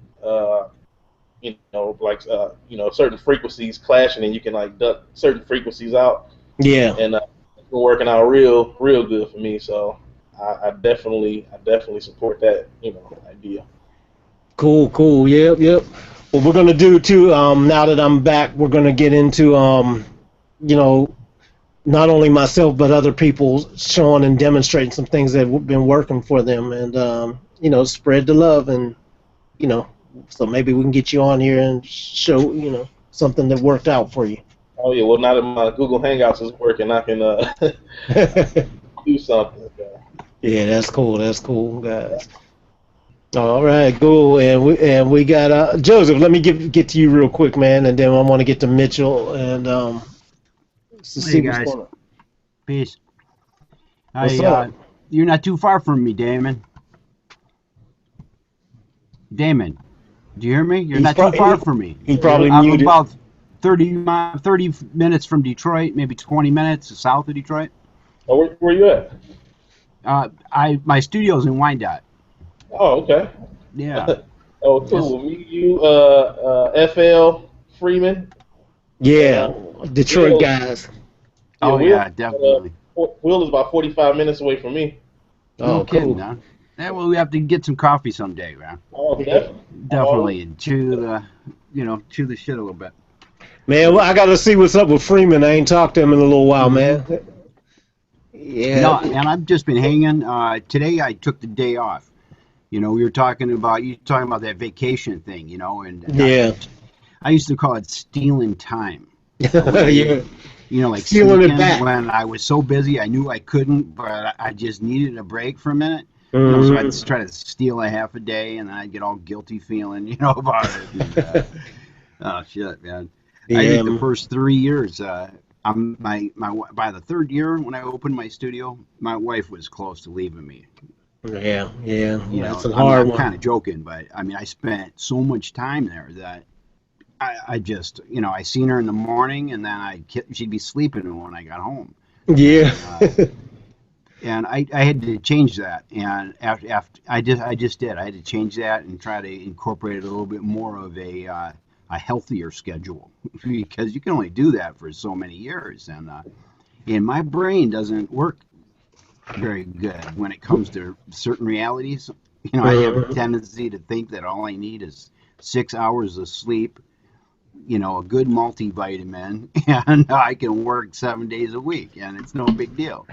certain frequencies clashing and you can like duck certain frequencies out. Yeah. And it's been working out real good for me. So I definitely support that, idea. Cool. Yep. What we're gonna do too, now that I'm back, we're gonna get into not only myself but other people showing and demonstrating some things that have been working for them, and spread the love, and so maybe we can get you on here and show something that worked out for you. Oh yeah, well now that my Google Hangouts is working, I can do something. Yeah, that's cool, guys. All right, cool, and we got Joseph. Let me get to you real quick, man, and then I want to get to Mitchell and Hey guys, peace. What's up? You're not too far from me, Damon. Damon, do you hear me? You're not too far from me. He probably I'm muted. about 30 minutes from Detroit, maybe 20 minutes south of Detroit. Oh, where you at? My studio's in Wyandotte. Oh, okay. Yeah. Oh, cool. Me, you, FL Freeman. Yeah, Detroit guys. Oh Will, yeah, definitely. Will is about 45 minutes away from me. No kidding, cool. huh? Yeah, well, we have to get some coffee someday, man. Oh, definitely. Definitely, and chew the shit a little bit. Man, well, I got to see what's up with Freeman. I ain't talked to him in a little while, man. Yeah. No, and I've just been hanging. Today I took the day off. We were talking about that vacation thing, and Yeah. I used to call it stealing time. Yeah. Like Stealing it sneaking back. when I was so busy, I knew I couldn't, but I just needed a break for a minute. Mhm. So I'd try to steal a half a day, and then I'd get all guilty feeling, about it. And, oh shit, man! I think the first 3 years, by the third year when I opened my studio, my wife was close to leaving me. Yeah. That's a I'm hard one. kind of joking, but I mean, I spent so much time there that I just, I seen her in the morning, and then she'd be sleeping when I got home. Yeah. And I had to change that, and after I just did. I had to change that and try to incorporate a little bit more of a healthier schedule because you can only do that for so many years, and my brain doesn't work very good when it comes to certain realities. I have a tendency to think that all I need is 6 hours of sleep, a good multivitamin, and I can work 7 days a week, and it's no big deal.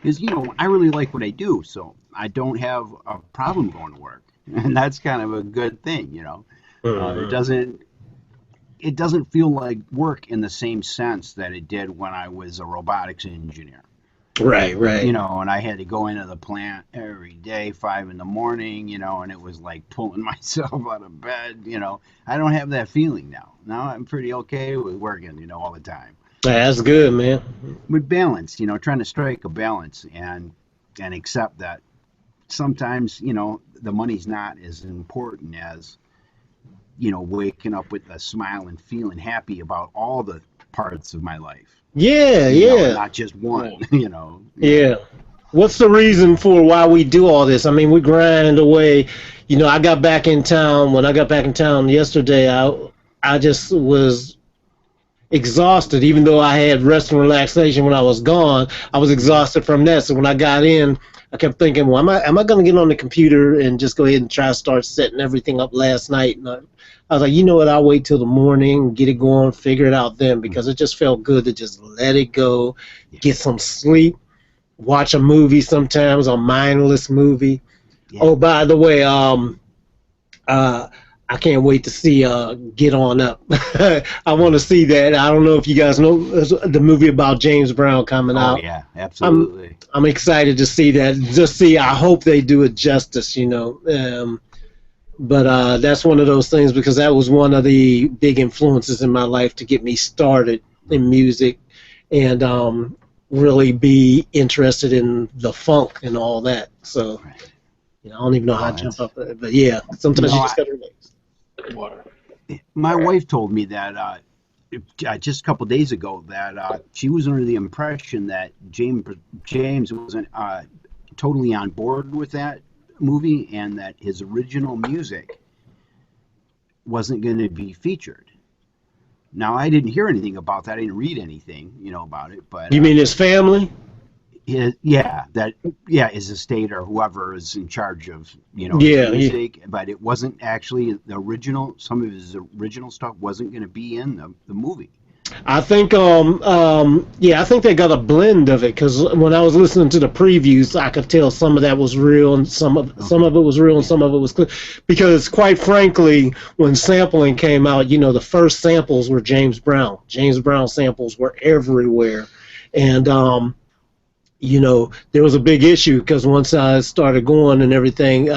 Because, I really like what I do, so I don't have a problem going to work, and that's kind of a good thing, It doesn't feel like work in the same sense that it did when I was a robotics engineer. Right. And I had to go into the plant every day, 5 in the morning, and it was like pulling myself out of bed, I don't have that feeling now. Now I'm pretty okay with working, all the time. That's good, man. With balance, trying to strike a balance and accept that sometimes, the money's not as important as, waking up with a smile and feeling happy about all the parts of my life. Yeah. Not just one, Yeah. What's the reason for why we do all this? I mean, we grind away. I got back in town. When I got back in town yesterday, I just was exhausted. Even though I had rest and relaxation when I was gone, I was exhausted from that. So when I got in, I kept thinking, well, am I going to get on the computer and just go ahead and try to start setting everything up last night? And I was like, you know what, I'll wait till the morning, get it going, figure it out then, because it just felt good to just let it go, get some sleep, watch a movie sometimes, a mindless movie. Yeah. Oh, by the way, I can't wait to see Get On Up. I want to see that. I don't know if you guys know the movie about James Brown coming out. Oh, yeah, absolutely. I'm excited to see that. I hope they do it justice, But that's one of those things because that was one of the big influences in my life to get me started in music. And really be interested in the funk and all that. So, I don't even know how to jump up there. But yeah, sometimes you just got to relax. Water. My wife told me that just a couple of days ago that she was under the impression that James wasn't totally on board with that movie and that his original music wasn't going to be featured. Now, I didn't hear anything about that. I didn't read anything, about it. But you mean his family? His estate or whoever is in charge of his music. But it wasn't actually the original. Some of his original stuff wasn't going to be in the movie. I think I think they got a blend of it, because when I was listening to the previews, I could tell some of that was real and some of it was real and some of it was clear. Because quite frankly, when sampling came out, the first samples were James Brown. James Brown samples were everywhere, and there was a big issue because once I started going and everything,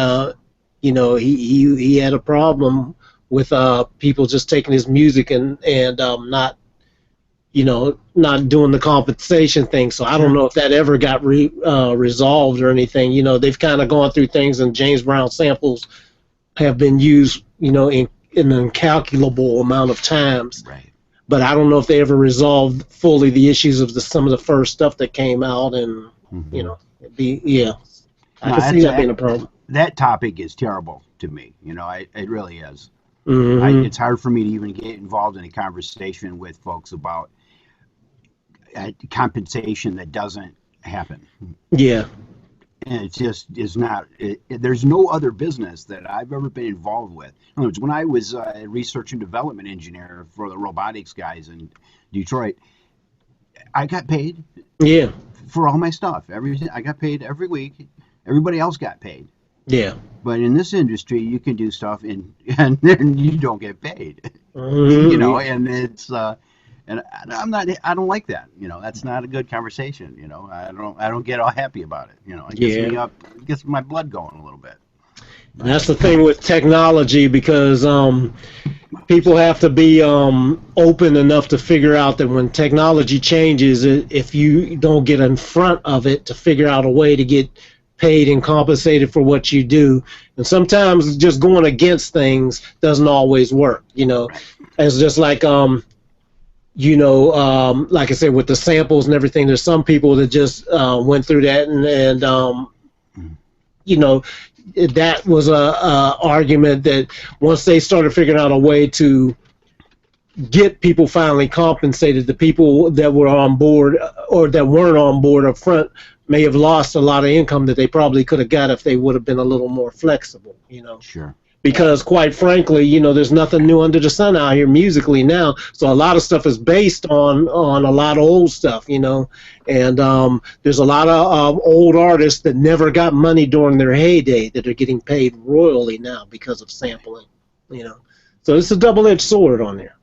he had a problem with people just taking his music and not doing the compensation thing. So I don't know if that ever got resolved or anything. They've kind of gone through things, and James Brown samples have been used, in an incalculable amount of times. Right. But I don't know if they ever resolved fully the issues of some of the first stuff that came out, and I can see that being a problem. That topic is terrible to me. It really is. Mm-hmm. It's hard for me to even get involved in a conversation with folks about compensation that doesn't happen. Yeah. And it just is not. There's no other business that I've ever been involved with. In other words, when I was a research and development engineer for the robotics guys in Detroit, I got paid. Yeah. For all my stuff, everything I got paid every week. Everybody else got paid. Yeah. But in this industry, you can do stuff and then you don't get paid. Mm-hmm. And it's and I don't like that. That's not a good conversation. I don't get all happy about it. It gets me up, it gets my blood going a little bit. And that's the thing with technology, because people have to be open enough to figure out that when technology changes, if you don't get in front of it to figure out a way to get paid and compensated for what you do, and sometimes just going against things doesn't always work. It's just like like I said, with the samples and everything, there's some people that just went through that and that was a argument that once they started figuring out a way to get people finally compensated, the people that were on board or that weren't on board up front may have lost a lot of income that they probably could have got if they would have been a little more flexible. Sure. Because quite frankly, there's nothing new under the sun out here musically now. So a lot of stuff is based on a lot of old stuff, and there's a lot of old artists that never got money during their heyday that are getting paid royally now because of sampling, So it's a double-edged sword on there.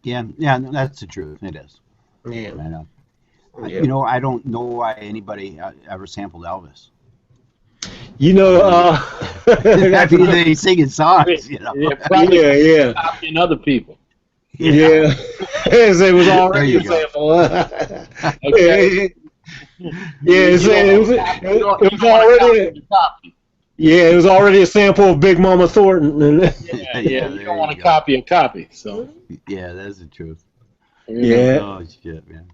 Yeah, that's the truth. It is. Yeah. I know. Yeah. I don't know why anybody ever sampled Elvis. He's singing songs, Yeah. Copying other people. Yeah. It was already a sample. Okay. It was already. Yeah, it was already a sample of Big Mama Thornton. You don't want to copy a copy, so. Yeah, that's the truth. Yeah. Oh shit, man.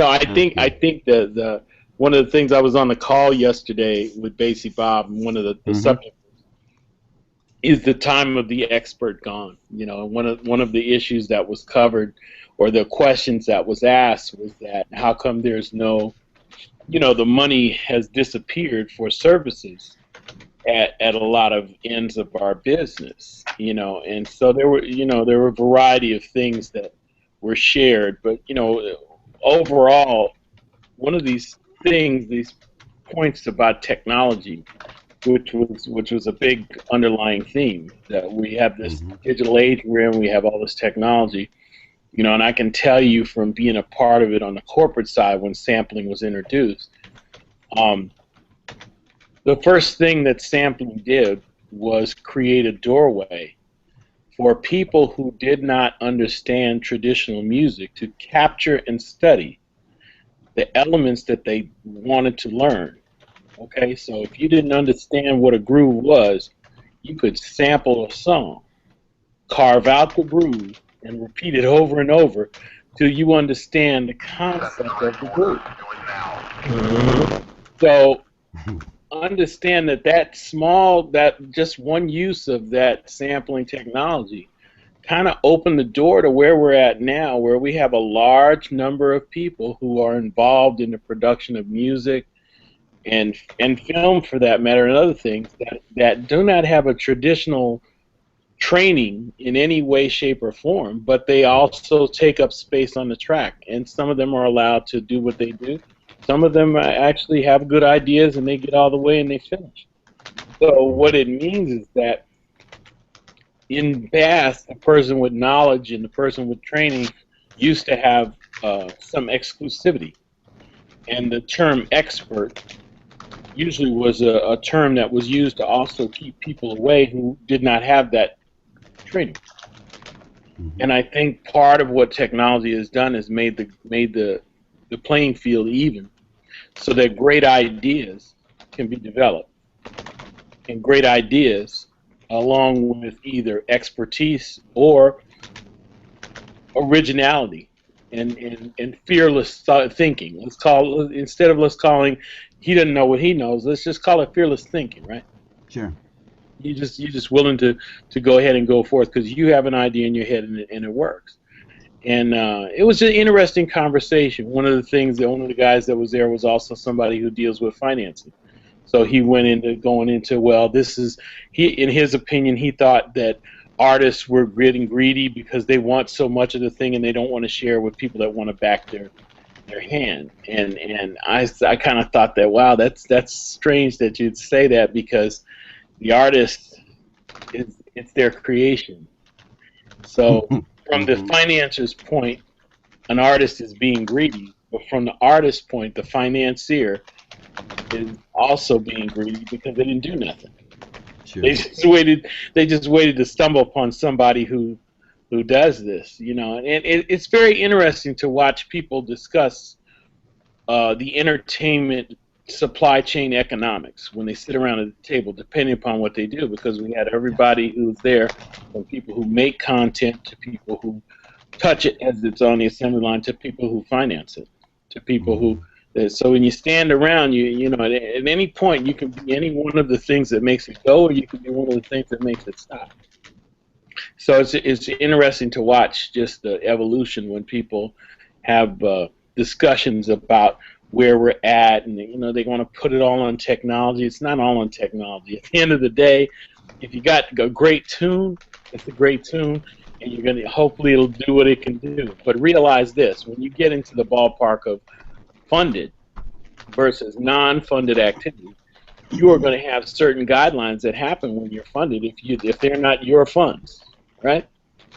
I think the one of the things, I was on the call yesterday with Basie Bob, and one of the subjects is the time of the expert gone. One of the issues that was covered, or the questions that was asked, was that how come there's no, the money has disappeared for services at a lot of ends of our business, and so there were a variety of things that were shared, but overall, one of these points about technology, which was a big underlying theme, that we have this digital age we're in, we have all this technology, and I can tell you from being a part of it on the corporate side when sampling was introduced, the first thing that sampling did was create a doorway for people who did not understand traditional music to capture and study the elements that they wanted to learn. Okay, so if you didn't understand what a groove was, you could sample a song, carve out the groove, and repeat it over and over till you understand the concept of the groove. So understand that just one use of that sampling technology kind of opened the door to where we're at now, where we have a large number of people who are involved in the production of music and film, for that matter, and other things that do not have a traditional training in any way, shape, or form, but they also take up space on the track. And some of them are allowed to do what they do. Some of them actually have good ideas and they get all the way and they finish. So what it means is that in past, the person with knowledge and the person with training used to have some exclusivity. And the term expert usually was a term that was used to also keep people away who did not have that training. And I think part of what technology has done is made the playing field even, so that great ideas can be developed, and great ideas, along with either expertise or originality and fearless thinking. Instead of calling he doesn't know what he knows, let's just call it fearless thinking, right? Sure. You're just willing to go ahead and go forth because you have an idea in your head and it works. And it was an interesting conversation. One of the guys that was there was also somebody who deals with financing. So he went into well, in his opinion, he thought that artists were getting greedy because they want so much of the thing and they don't want to share with people that want to back their hand. And I kind of thought that, wow, that's strange that you'd say that, because the artist it's their creation. So from the financer's point, an artist is being greedy, but from the artist's point, the financier is also being greedy because they didn't do nothing. Sure. They just waited to stumble upon somebody who does this, and it's very interesting to watch people discuss the entertainment supply chain economics when they sit around at the table, depending upon what they do, because we had everybody who's there, from people who make content to people who touch it as it's on the assembly line to people who finance it to people who. So when you stand around, you know, at any point you can be any one of the things that makes it go, or you can be one of the things that makes it stop. So it's interesting to watch just the evolution when people have discussions about where we're at, and you know they want to put it all on technology. It's not all on technology. At the end of the day, if you got a great tune, it's a great tune, and you're gonna hopefully it'll do what it can do. But realize this: when you get into the ballpark of funded versus non-funded activity, you are going to have certain guidelines that happen when you're funded if they're not your funds, right?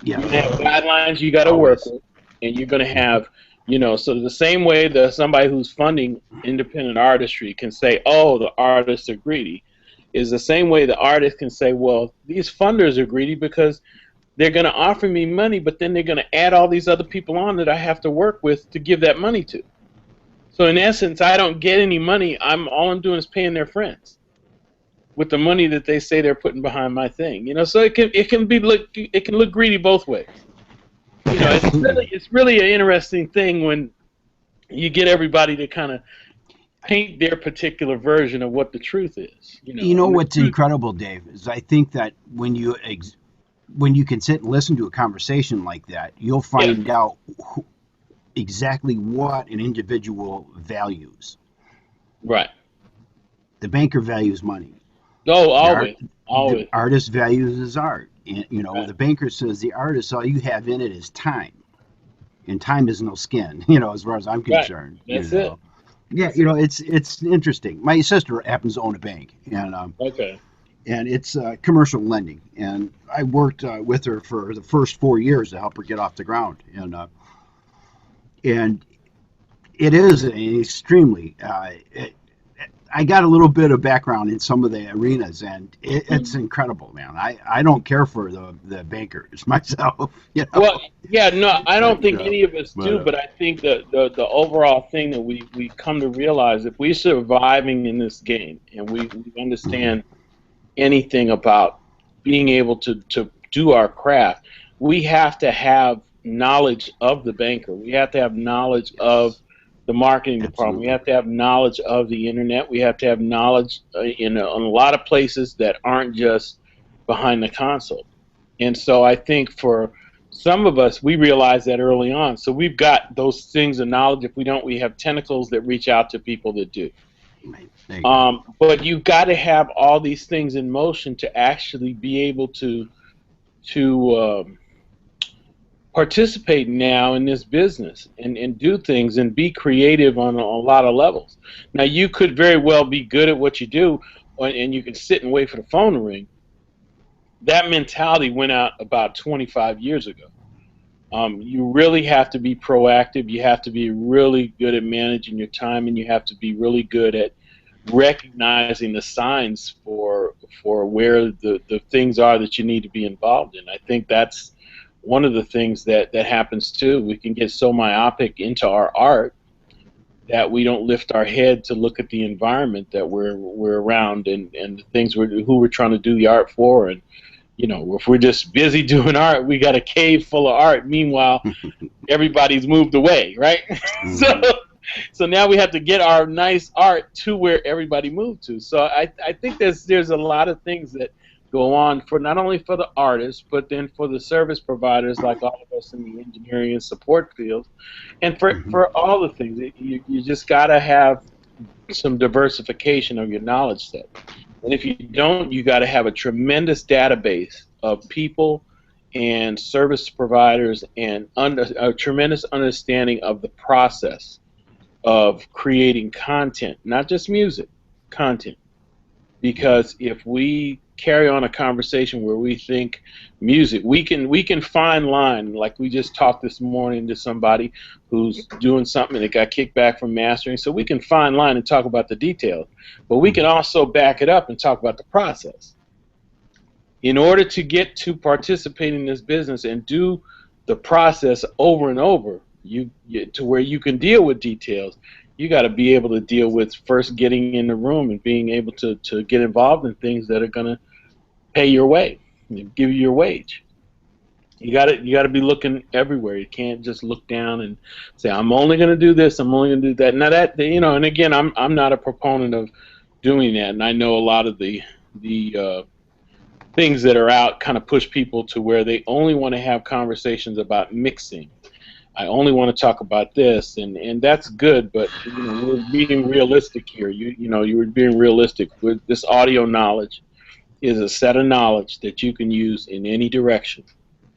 Yeah. You're going to have guidelines you got to work with, and you're going to have, you know, so the same way that somebody who's funding independent artistry can say, oh, the artists are greedy, is the same way the artist can say, well, these funders are greedy because they're going to offer me money, but then they're going to add all these other people on that I have to work with to give that money to. So in essence, I don't get any money. All I'm doing is paying their friends with the money that they say they're putting behind my thing. You know, so it can look greedy both ways. You know, it's really an interesting thing when you get everybody to kind of paint their particular version of what the truth is. You know what's incredible, Dave, is I think that when you can sit and listen to a conversation like that, you'll find out exactly what an individual values. Right. The banker values money. Oh, always. The artist values his art. And, you know, the banker says the artist, all you have in it is time. And time is no skin, you know, as far as I'm concerned. Right. That's it. Yeah, you know, it's interesting. My sister happens to own a bank, and and it's commercial lending. And I worked with her for the first 4 years to help her get off the ground. And it is an extremely I got a little bit of background in some of the arenas, and it's incredible, man. I don't care for the bankers myself, you know. Well, yeah, no, I don't But, think any of us do, but I think the overall thing that we come to realize, if we're surviving in this game and we understand anything about being able to do our craft, we have to have knowledge of the banker. We have to have knowledge of the marketing department. We absolutely. have to have knowledge of the internet. We have to have knowledge in a lot of places that aren't just behind the console. And so I think for some of us, we realize that early on. So we've got those things of knowledge. If we don't, we have tentacles that reach out to people that do. Right. There you go. But you've got to have all these things in motion to actually be able to participate now in this business and do things and be creative on a lot of levels. Now, you could very well be good at what you do, and you can sit and wait for the phone to ring. That mentality went out about 25 years ago. You really have to be proactive. You have to be really good at managing your time, and you have to be really good at recognizing the signs for where the things are that you need to be involved in. I think that's one of the things that happens too. We can get so myopic into our art that we don't lift our head to look at the environment that we're around and the things who we're trying to do the art for. And you know, if we're just busy doing art, we got a cave full of art. Meanwhile, everybody's moved away, right? So now we have to get our nice art to where everybody moved to. So I think there's a lot of things that go on for not only for the artists, but then for the service providers like all of us in the engineering and support field, and for all the things. You just got to have some diversification of your knowledge set. And if you don't, you got to have a tremendous database of people and service providers and a tremendous understanding of the process of creating content, not just music, content. Because if we carry on a conversation where we think music, we can fine line, like we just talked this morning to somebody who's doing something and it got kicked back from mastering, so we can fine line and talk about the details, but we can also back it up and talk about the process. In order to get to participate in this business and do the process over and over, you get to where you can deal with details. You got to be able to deal with first getting in the room and being able to get involved in things that are going to pay your way, give you your wage. You got to be looking everywhere. You can't just look down and say, I'm only going to do this, I'm only going to do that. Now that, you know, and again, I'm not a proponent of doing that, and I know a lot of the things that are out kind of push people to where they only want to have conversations about mixing. I only want to talk about this, and that's good, but you know, we're being realistic here. You're being realistic. With this audio knowledge is a set of knowledge that you can use in any direction.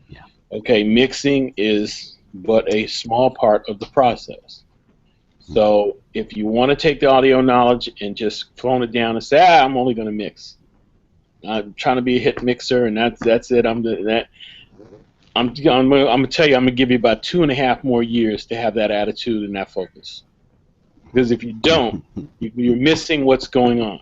Yeah. Okay, mixing is but a small part of the process. So if you want to take the audio knowledge and just phone it down and say, I'm only going to mix. I'm trying to be a hit mixer, and that's it. I'm doing that. I'm gonna tell you, I'm gonna give you about 2.5 more years to have that attitude and that focus. Because if you don't, you're missing what's going on.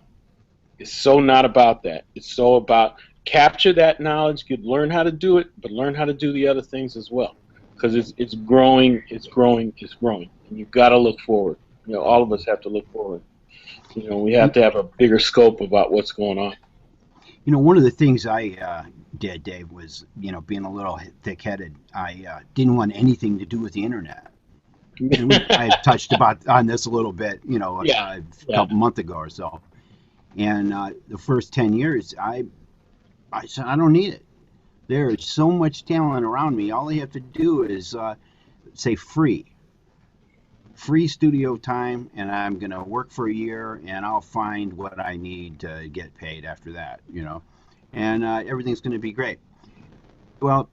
It's so not about that. It's so about capture that knowledge, learn how to do it, but learn how to do the other things as well. Because it's growing, it's growing, it's growing, and you've got to look forward. You know, all of us have to look forward. You know, we have to have a bigger scope about what's going on. You know, one of the things I did, Dave, was, you know, being a little thick-headed. I didn't want anything to do with the internet. And I touched on this a little bit, you know, a couple months ago or so. And the first 10 years, I said, I don't need it. There is so much talent around me. All I have to do is say free studio time, and I'm going to work for a year, and I'll find what I need to get paid after that, you know, and everything's going to be great. Well,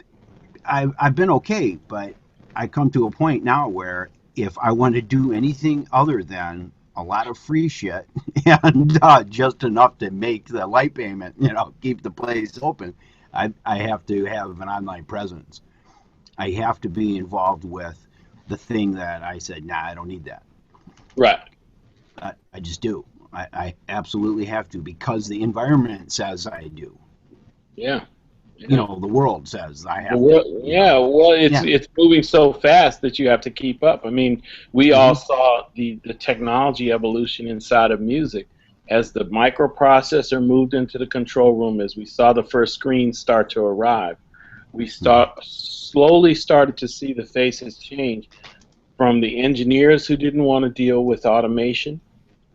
I've been okay, but I come to a point now where if I want to do anything other than a lot of free shit and just enough to make the light payment, you know, keep the place open, I have to have an online presence. I have to be involved with the thing that I said, nah, I don't need that. Right. I just do. I absolutely have to because the environment says I do. Yeah. You know, the world says I have Well, to. yeah, well, Yeah. it's moving so fast that you have to keep up. I mean, we all saw the technology evolution inside of music as the microprocessor moved into the control room, as we saw the first screens start to arrive. We slowly started to see the faces change from the engineers who didn't want to deal with automation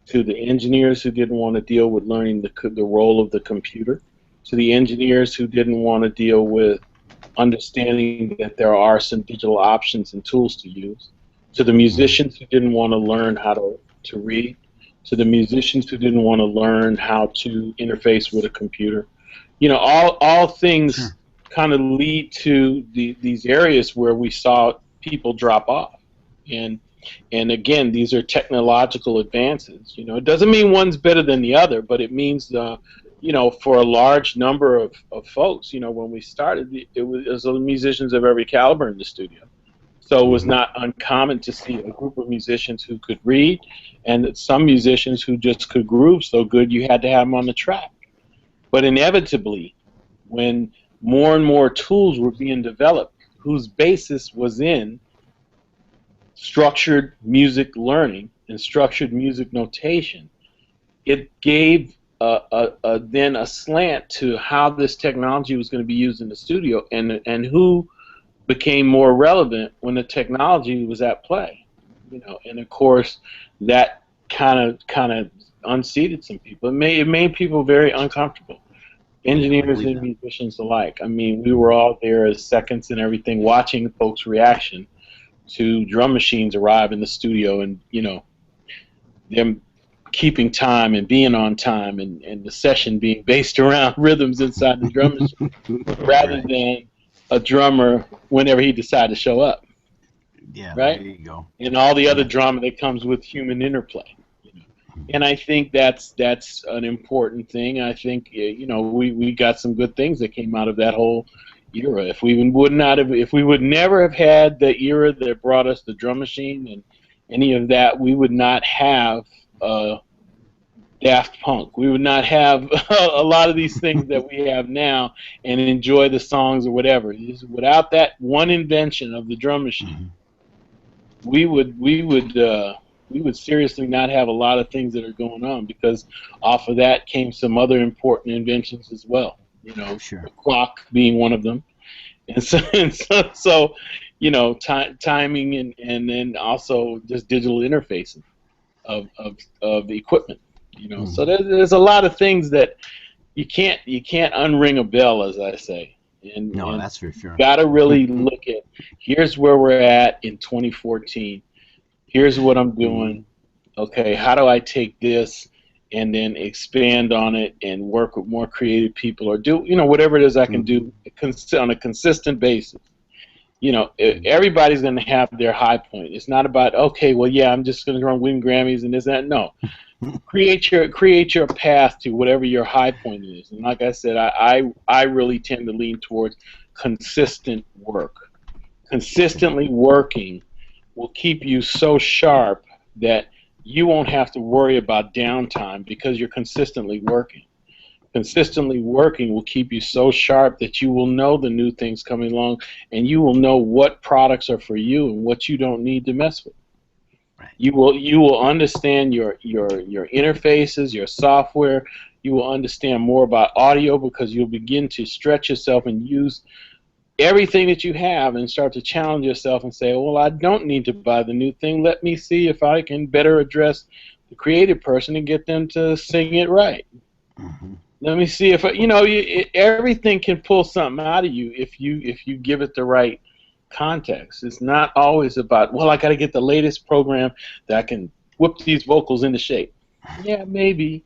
to the engineers who didn't want to deal with learning the role of the computer to the engineers who didn't want to deal with understanding that there are some digital options and tools to use, to the musicians who didn't want to learn how to read, to the musicians who didn't want to learn how to interface with a computer. You know, all things kind of lead to these areas where we saw people drop off. And again, these are technological advances. You know, it doesn't mean one's better than the other, but it means you know, for a large number of folks, you know, when we started, it was musicians of every caliber in the studio. So it was not uncommon to see a group of musicians who could read, and some musicians who just could groove so good you had to have them on the track. But inevitably, when more and more tools were being developed, whose basis was in structured music learning and structured music notation, it gave then a slant to how this technology was going to be used in the studio, and who became more relevant when the technology was at play. You know, and of course that kind of unseated some people. It made people very uncomfortable. Engineers and musicians alike. I mean, we were all there as seconds and everything, watching folks' reaction to drum machines arrive in the studio, and you know, them keeping time and being on time, and the session being based around rhythms inside the drum machine rather than a drummer whenever he decided to show up. Yeah, right? There you go. And all the other drama that comes with human interplay. You know? And I think that's an important thing. I think you know, we got some good things that came out of that whole era. If we would never have had the era that brought us the drum machine and any of that, we would not have Daft Punk. We would not have a lot of these things that we have now and enjoy the songs or whatever. Without that one invention of the drum machine, we would seriously not have a lot of things that are going on, because off of that came some other important inventions as well. You know, the clock being one of them, and so you know, timing and then also just digital interfacing of equipment. You know, so there's a lot of things that you can't unring a bell, as I say. And that's for sure. Got to really look at, here's where we're at in 2014. Here's what I'm doing. Okay, how do I take this and then expand on it and work with more creative people, or do, you know, whatever it is I can do on a consistent basis. You know, everybody's going to have their high point. It's not about, okay, well, yeah, I'm just going to win Grammys and this and that. No. Create your path to whatever your high point is. And like I said, I really tend to lean towards consistent work. Consistently working will keep you so sharp that you won't have to worry about downtime, because you're consistently working. Consistently working will keep you so sharp that you will know the new things coming along, and you will know what products are for you and what you don't need to mess with. You will understand your interfaces, your software. You will understand more about audio, because you'll begin to stretch yourself and use everything that you have and start to challenge yourself and say, well, I don't need to buy the new thing. Let me see if I can better address the creative person and get them to sing it right. Let me see if, you know, everything can pull something out of you if you give it the right context. It's not always about, well, I got to get the latest program that can whip these vocals into shape. Yeah, maybe,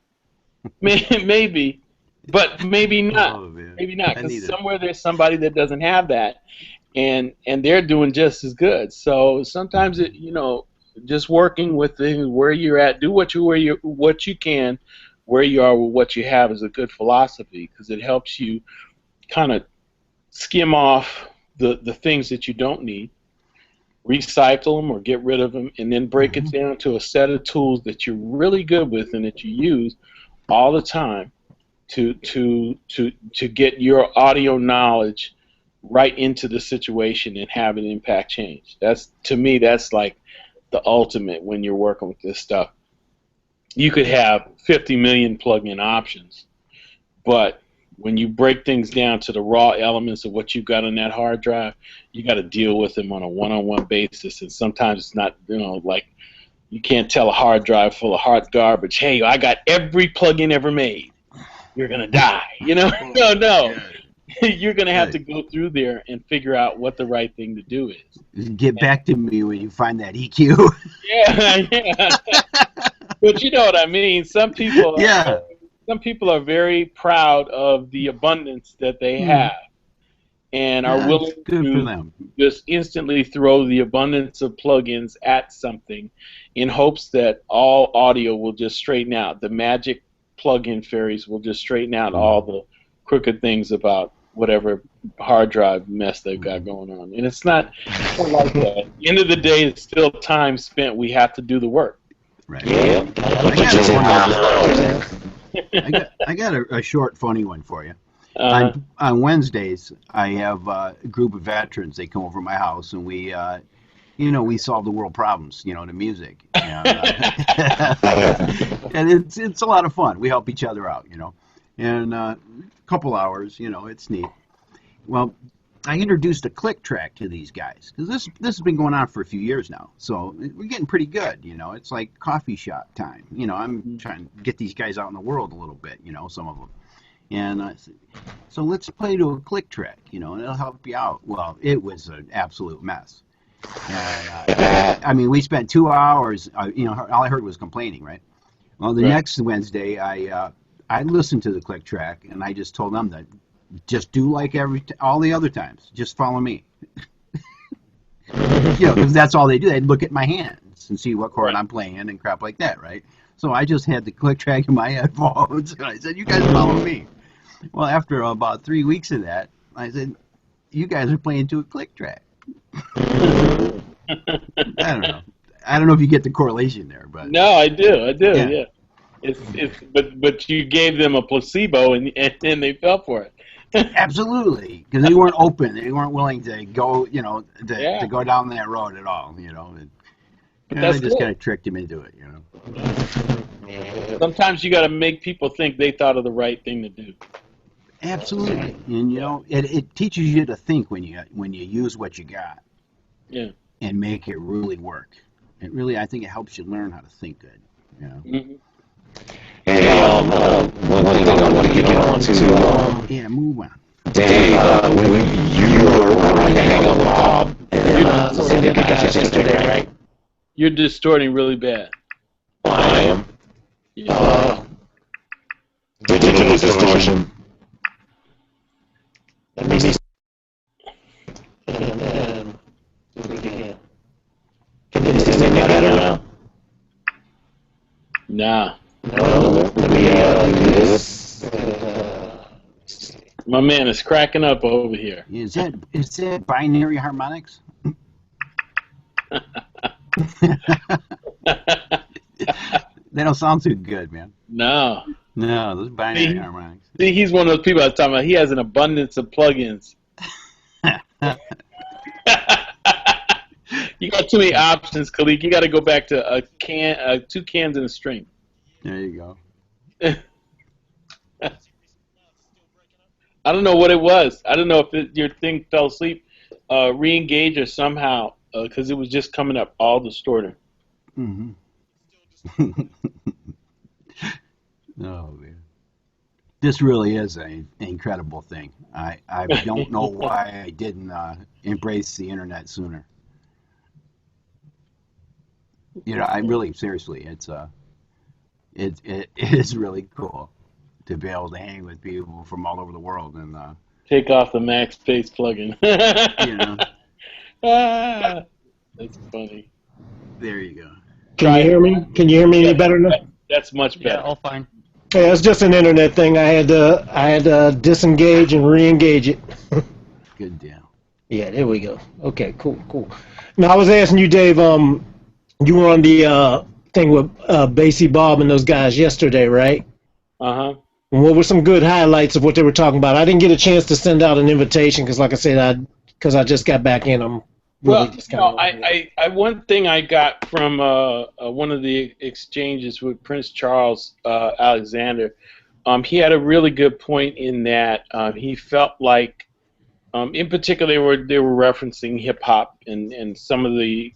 but maybe not. Maybe not, because somewhere there's somebody that doesn't have that, and they're doing just as good. So sometimes it, you know, just working with things where you're at, do what you can, where you are with what you have, is a good philosophy, because it helps you kind of skim off the things that you don't need, recycle them or get rid of them, and then break it down to a set of tools that you're really good with and that you use all the time to get your audio knowledge right into the situation and have an impact change. That's, to me, that's like the ultimate when you're working with this stuff. You could have 50 million plug-in options, but when you break things down to the raw elements of what you've got on that hard drive, you got to deal with them on a one-on-one basis, and sometimes it's not, like you can't tell a hard drive full of hard garbage, hey, I got every plug-in ever made. You're going to die, No. You're going to have to go through there and figure out what the right thing to do is. Get back to me when you find that EQ. Yeah. But you know what I mean. Some people are very proud of the abundance that they have and are willing to just instantly throw the abundance of plugins at something in hopes that all audio will just straighten out. The magic plugin fairies will just straighten out all the crooked things about whatever hard drive mess they've got going on. And it's not like that. At the end of the day, it's still time spent. We have to do the work. Right. I got a short, funny one for you. On Wednesdays, I have a group of veterans. They come over to my house, and we solve the world problems, to music. And it's a lot of fun. We help each other out, And a couple hours, it's neat. Well, I introduced a click track to these guys because this has been going on for a few years now. So we're getting pretty good, It's like coffee shop time. I'm trying to get these guys out in the world a little bit, some of them. And so let's play to a click track, and it'll help you out. Well, it was an absolute mess. And, we spent 2 hours. All I heard was complaining, right? Well, the next Wednesday, I listened to the click track, and I just told them that just do like all the other times. Just follow me. Because that's all they do. They'd look at my hands and see what chord I'm playing and crap like that, right? So I just had the click track in my headphones, and I said, you guys follow me. Well, after about 3 weeks of that, I said, you guys are playing to a click track. I don't know. I don't know if you get the correlation there, but no, I do. Yeah. But you gave them a placebo and they fell for it. Absolutely, because they weren't open. They weren't willing to go, to go down that road at all, And I just kind of tricked him into it, Sometimes you got to make people think they thought of the right thing to do. Absolutely, and it teaches you to think when you use what you got. Yeah. And make it really work. It really, I think it helps you learn how to think good. Mm-hmm. Hey, one thing I want to get on to. Move on. Dave, when you were running the Hang-Up Bob, and Cindy got yesterday, right? You're distorting really bad. I am. Yeah. Digital distortion. Let me see. And do it again. Can you see me better now? Nah. No, let me do this. My man is cracking up over here. Is that binary harmonics? They don't sound too good, man. No, those binary harmonics. See, he's one of those people I was talking about. He has an abundance of plugins. You got too many options, Khaliq. You got to go back to 2 cans and a string. There you go. I don't know what it was. I don't know if your thing fell asleep, re-engage or somehow, because it was just coming up all distorted. Mm-hmm. Oh, man. This really is an incredible thing. I don't know why I didn't embrace the internet sooner. I really, seriously, it is really cool to be able to hang with people from all over the world and take off the Max Face plugin. That's funny. There you go. Can you hear me? Can you hear me any better now? That's much better. Yeah, all fine. Yeah, it's just an internet thing. I had to disengage and re-engage it. Good deal. Yeah, there we go. Okay, cool, cool. Now I was asking you, Dave. You were on the thing with Basie Bob and those guys yesterday, right? Uh-huh. And what were some good highlights of what they were talking about? I didn't get a chance to send out an invitation because, like I said, I just got back in. I'm really Well, just kind of one thing I got from one of the exchanges with Prince Charles Alexander, he had a really good point in that he felt like, in particular, they were referencing hip hop and some of the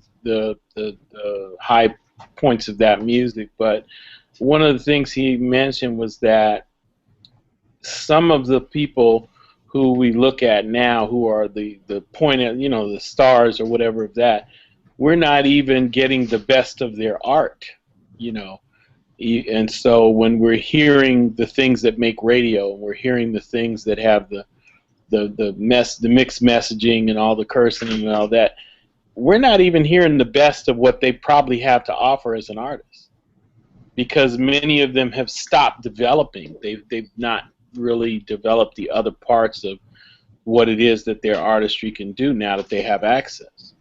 high points of that music, but one of the things he mentioned was that some of the people who we look at now, who are the point at, the stars or whatever of that, we're not even getting the best of their art, you know. And so when we're hearing the things that make radio, and we're hearing the things that have the mixed messaging and all the cursing and all that, we're not even hearing the best of what they probably have to offer as an artist, because many of them have stopped developing. They've not really developed the other parts of what it is that their artistry can do now that they have access.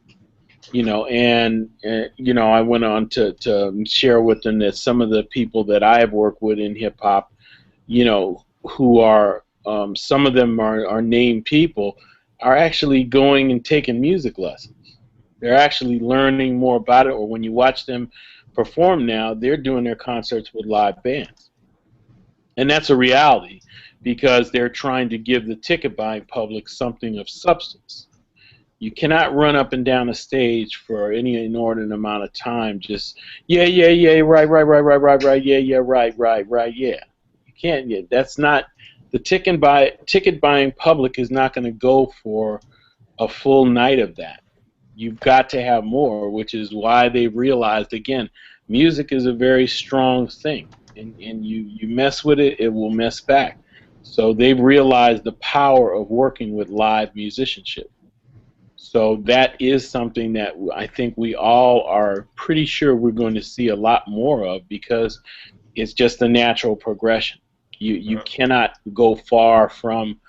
And I went on to share with them that some of the people that I have worked with in hip hop, who are some of them are named people, are actually going and taking music lessons. They're actually learning more about it, or when you watch them perform now, they're doing their concerts with live bands. And that's a reality, because they're trying to give the ticket buying public something of substance. You cannot run up and down a stage for any inordinate amount of time just, yeah, yeah, yeah, right, right, right, right, right, right, yeah, yeah, right, right, right, yeah. You can't. Yeah, that's not, the ticket buying public is not going to go for a full night of that. You've got to have more, which is why they realized, again, music is a very strong thing, and you mess with it, it will mess back. So they've realized the power of working with live musicianship. So that is something that I think we all are pretty sure we're going to see a lot more of, because it's just a natural progression. You cannot go far from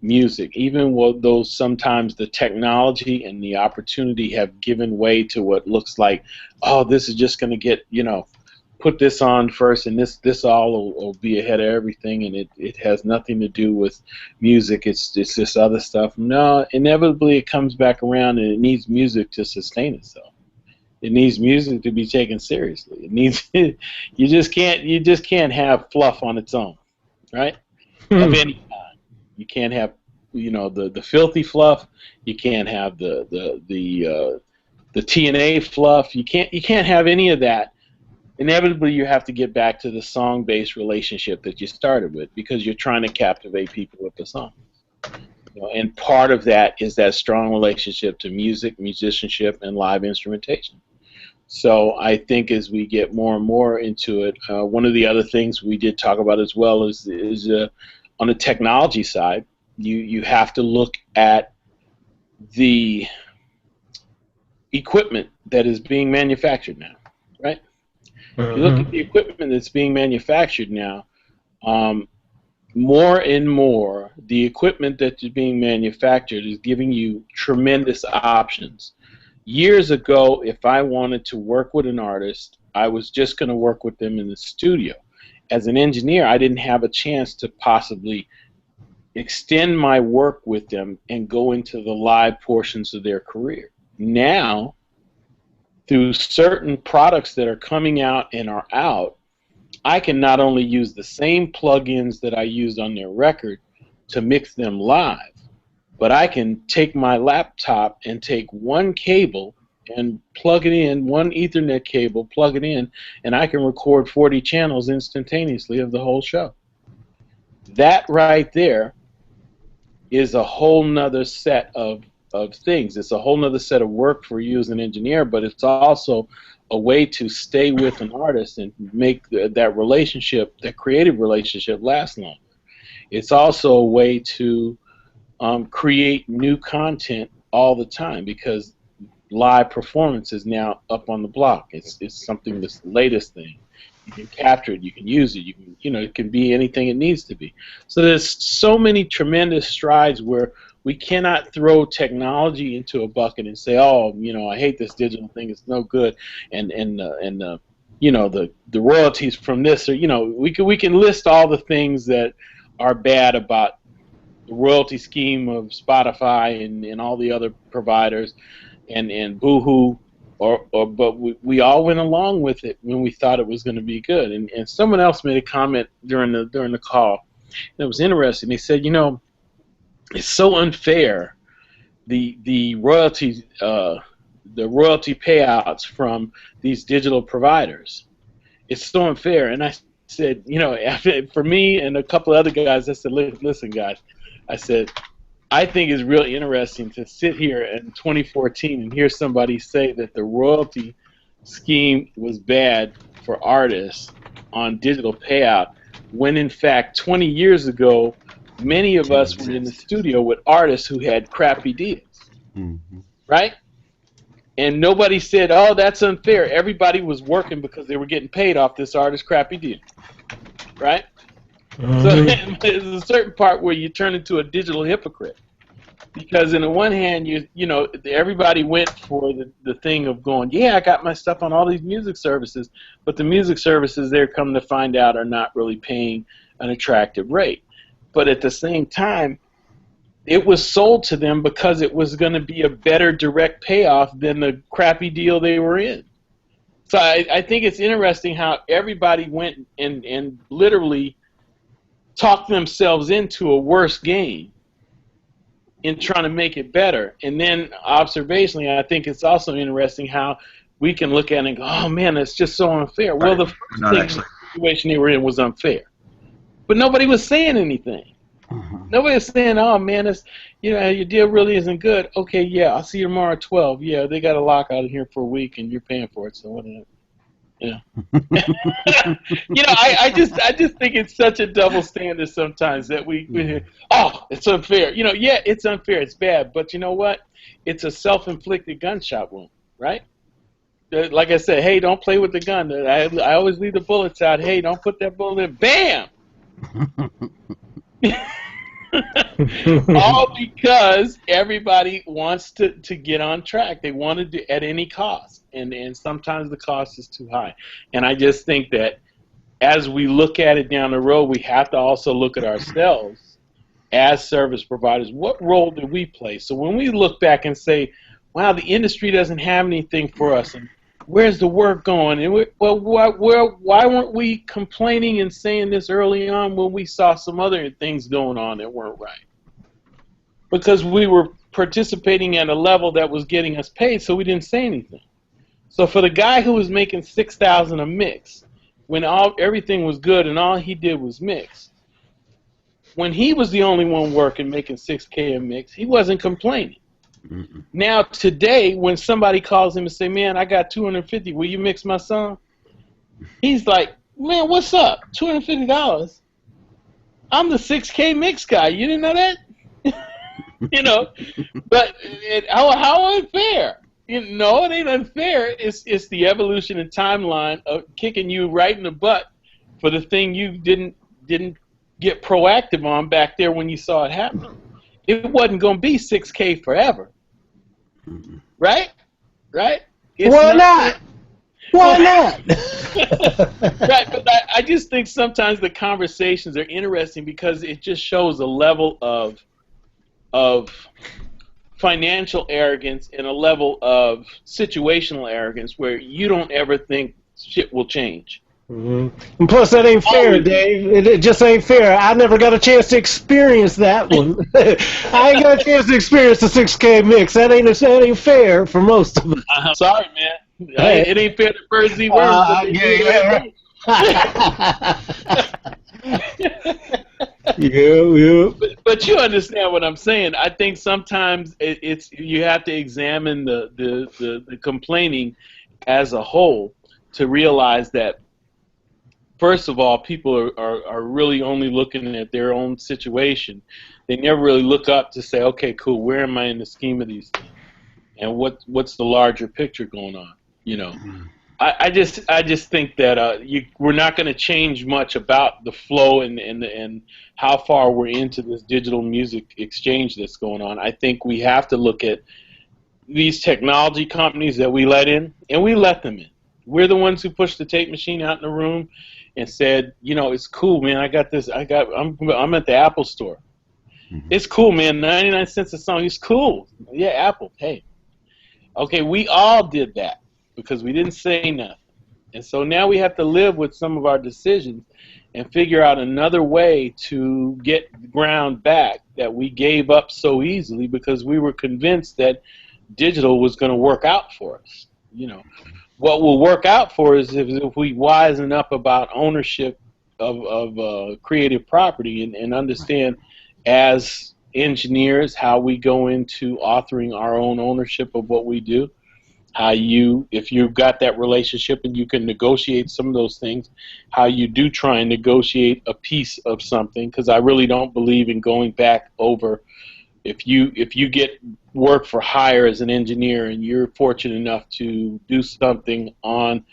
music, even though sometimes the technology and the opportunity have given way to what looks like, oh, this is just going to get, put this on first, and this all will be ahead of everything, and it has nothing to do with music. It's this other stuff. No, inevitably it comes back around, and it needs music to sustain itself. It needs music to be taken seriously. It needs you just can't have fluff on its own, right? Of any kind. You can't have the filthy fluff. You can't have the TNA fluff. You can't have any of that. Inevitably, you have to get back to the song-based relationship that you started with, because you're trying to captivate people with the song. And part of that is that strong relationship to music, musicianship, and live instrumentation. So I think as we get more and more into it, one of the other things we did talk about as well is on the technology side, you have to look at the equipment that is being manufactured now, right? If you look at the equipment that's being manufactured now, more and more, the equipment that is being manufactured is giving you tremendous options. Years ago, if I wanted to work with an artist, I was just going to work with them in the studio. As an engineer, I didn't have a chance to possibly extend my work with them and go into the live portions of their career. Now, through certain products that are coming out and are out, I can not only use the same plugins that I used on their record to mix them live, but I can take my laptop and take one cable and plug it in, one Ethernet cable, plug it in, and I can record 40 channels instantaneously of the whole show. That right there is a whole nother set of things. It's a whole nother set of work for you as an engineer, but it's also a way to stay with an artist and make that relationship, that creative relationship, last longer. It's also a way to create new content all the time, because live performance is now up on the block. It's something that's the latest thing. You can capture it. You can use it. It can be anything it needs to be. So there's so many tremendous strides where we cannot throw technology into a bucket and say, oh, I hate this digital thing. It's no good. And the royalties from this, or we can list all the things that are bad about the royalty scheme of Spotify and all the other providers, and Boohoo, but we all went along with it when we thought it was going to be good. And someone else made a comment during the call that was interesting. They said, it's so unfair, the royalties, the royalty payouts from these digital providers. It's so unfair. And I said, for me and a couple of other guys, I said, listen, guys, I said, I think it's really interesting to sit here in 2014 and hear somebody say that the royalty scheme was bad for artists on digital payout, when in fact 20 years ago, many of us were in the studio with artists who had crappy deals, right? And nobody said, oh, that's unfair. Everybody was working because they were getting paid off this artist's crappy deal, right? So there's a certain part where you turn into a digital hypocrite, because on the one hand, everybody went for the thing of going, yeah, I got my stuff on all these music services, but the music services they're come to find out are not really paying an attractive rate. But at the same time, it was sold to them because it was going to be a better direct payoff than the crappy deal they were in. So I think it's interesting how everybody went and literally talked themselves into a worse game in trying to make it better. And then observationally, I think it's also interesting how we can look at it and go, oh man, that's just so unfair. Well, the first situation they were in was unfair. But nobody was saying anything. Nobody was saying, oh man, it's, your deal really isn't good. Okay, yeah, I'll see you tomorrow at 12. Yeah, they got a lockout in here for a week and you're paying for it, so whatever. I just think it's such a double standard sometimes that we oh, it's unfair. Yeah, it's unfair, it's bad, but you know what? It's a self-inflicted gunshot wound, right? Like I said, hey, don't play with the gun. I always leave the bullets out. Hey, don't put that bullet in. Bam! All because everybody wants to get on track. They want to do at any cost, and sometimes the cost is too high. And I just think that as we look at it down the road, we have to also look at ourselves as service providers. What role do we play? So when we look back and say, wow, the industry doesn't have anything for us, and where's the work going? And why weren't we complaining and saying this early on when we saw some other things going on that weren't right? Because we were participating at a level that was getting us paid, so we didn't say anything. So for the guy who was making $6,000 a mix, when everything was good and all he did was mix, when he was the only one working making $6K a mix, he wasn't complaining. Now today, when somebody calls him and say, man, I got $250, will you mix my song? He's like, man, what's up? $250? I'm the 6K mix guy. You didn't know that? But how unfair? No, it ain't unfair. It's the evolution and timeline of kicking you right in the butt for the thing you didn't get proactive on back there when you saw it happen. It wasn't going to be 6K forever. Right? Right? Why not? Why not? Right, but I just think sometimes the conversations are interesting because it just shows a level of financial arrogance and a level of situational arrogance where you don't ever think shit will change. And plus, that ain't fair, Dave. It just ain't fair. I never got a chance to experience that one. I ain't got a chance to experience the 6K mix. That ain't fair for most of us. I'm sorry, man. Hey. It ain't fair to birds eat worms. Yeah. But you understand what I'm saying. I think sometimes you have to examine the complaining as a whole to realize that, first of all, people are really only looking at their own situation. They never really look up to say, okay, cool, where am I in the scheme of these things? And what's the larger picture going on, I just think that we're not going to change much about the flow and how far we're into this digital music exchange that's going on. I think we have to look at these technology companies that we let in, and we let them in. We're the ones who pushed the tape machine out in the room and said, you know, it's cool, man. I'm at the Apple store. It's cool, man. 99 cents a song. It's cool. Yeah, Apple. Hey. Okay, we all did that because we didn't say nothing. And so now we have to live with some of our decisions and figure out another way to get the ground back that we gave up so easily because we were convinced that digital was going to work out for us. You know, what will work out for us if we wisen up about ownership of creative property and understand as engineers how we go into authoring our own ownership of what we do. How you, if you've got that relationship and you can negotiate some of those things, how you do try and negotiate a piece of something, because I really don't believe in going back over. If you get work for hire as an engineer and you're fortunate enough to do something on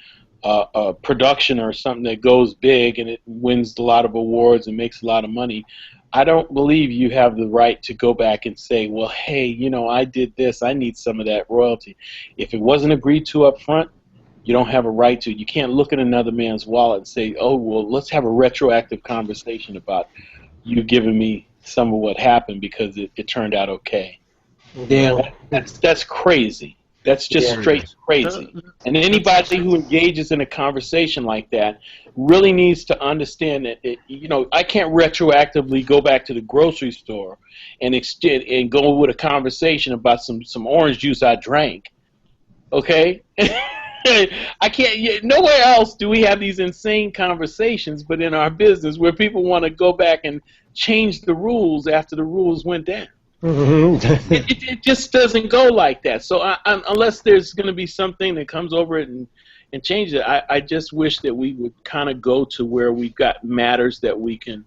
a production or something that goes big and it wins a lot of awards and makes a lot of money, I don't believe you have the right to go back and say, well, hey, you know, I did this, I need some of that royalty. If it wasn't agreed to up front, you don't have a right to. You can't look at another man's wallet and say, oh, well, let's have a retroactive conversation about you giving me some of what happened because it turned out okay. Yeah. That's crazy. That's just straight crazy. And anybody who engages in a conversation like that really needs to understand that, you know, I can't retroactively go back to the grocery store and go with a conversation about some orange juice I drank. Okay? I can't. Nowhere else do we have these insane conversations but in our business where people want to go back and change the rules after the rules went down. It just doesn't go like that. So unless there's going to be something that comes over it and changes it, I just wish that we would kind of go to where we've got matters that we can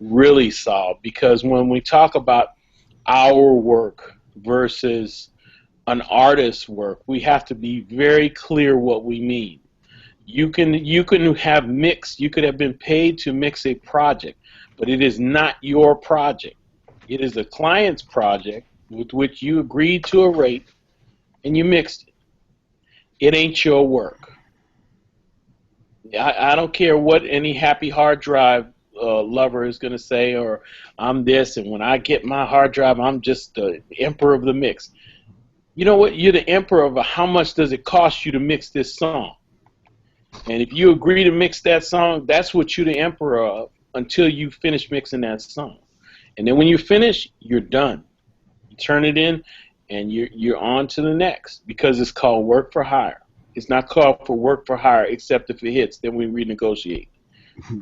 really solve. Because when we talk about our work versus an artist's work, we have to be very clear what we mean. You can have mixed. You could have been paid to mix a project, but it is not your project. It is a client's project with which you agreed to a rate and you mixed it. It ain't your work. I don't care what any happy hard drive lover is going to say, or I'm this, and when I get my hard drive, I'm just the emperor of the mix. You know what? You're the emperor of how much does it cost you to mix this song. And if you agree to mix that song, that's what you're the emperor of until you finish mixing that song. And then when you finish, you're done. You turn it in, and you're on to the next because it's called work for hire. It's not called for work for hire except if it hits. Then we renegotiate.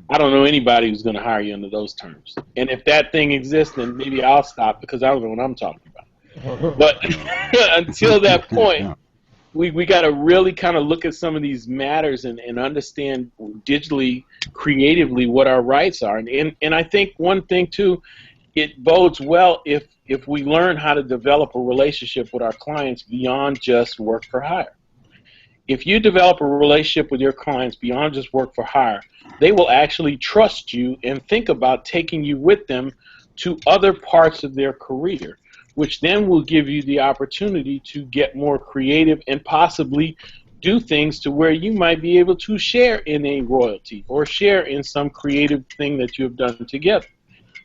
I don't know anybody who's going to hire you under those terms. And if that thing exists, then maybe I'll stop because I don't know what I'm talking about. But until that point, we got to really kind of look at some of these matters and understand digitally, creatively what our rights are. And I think one thing, too, it bodes well if we learn how to develop a relationship with our clients beyond just work for hire. If you develop a relationship with your clients beyond just work for hire, they will actually trust you and think about taking you with them to other parts of their career, which then will give you the opportunity to get more creative and possibly do things to where you might be able to share in a royalty or share in some creative thing that you have done together.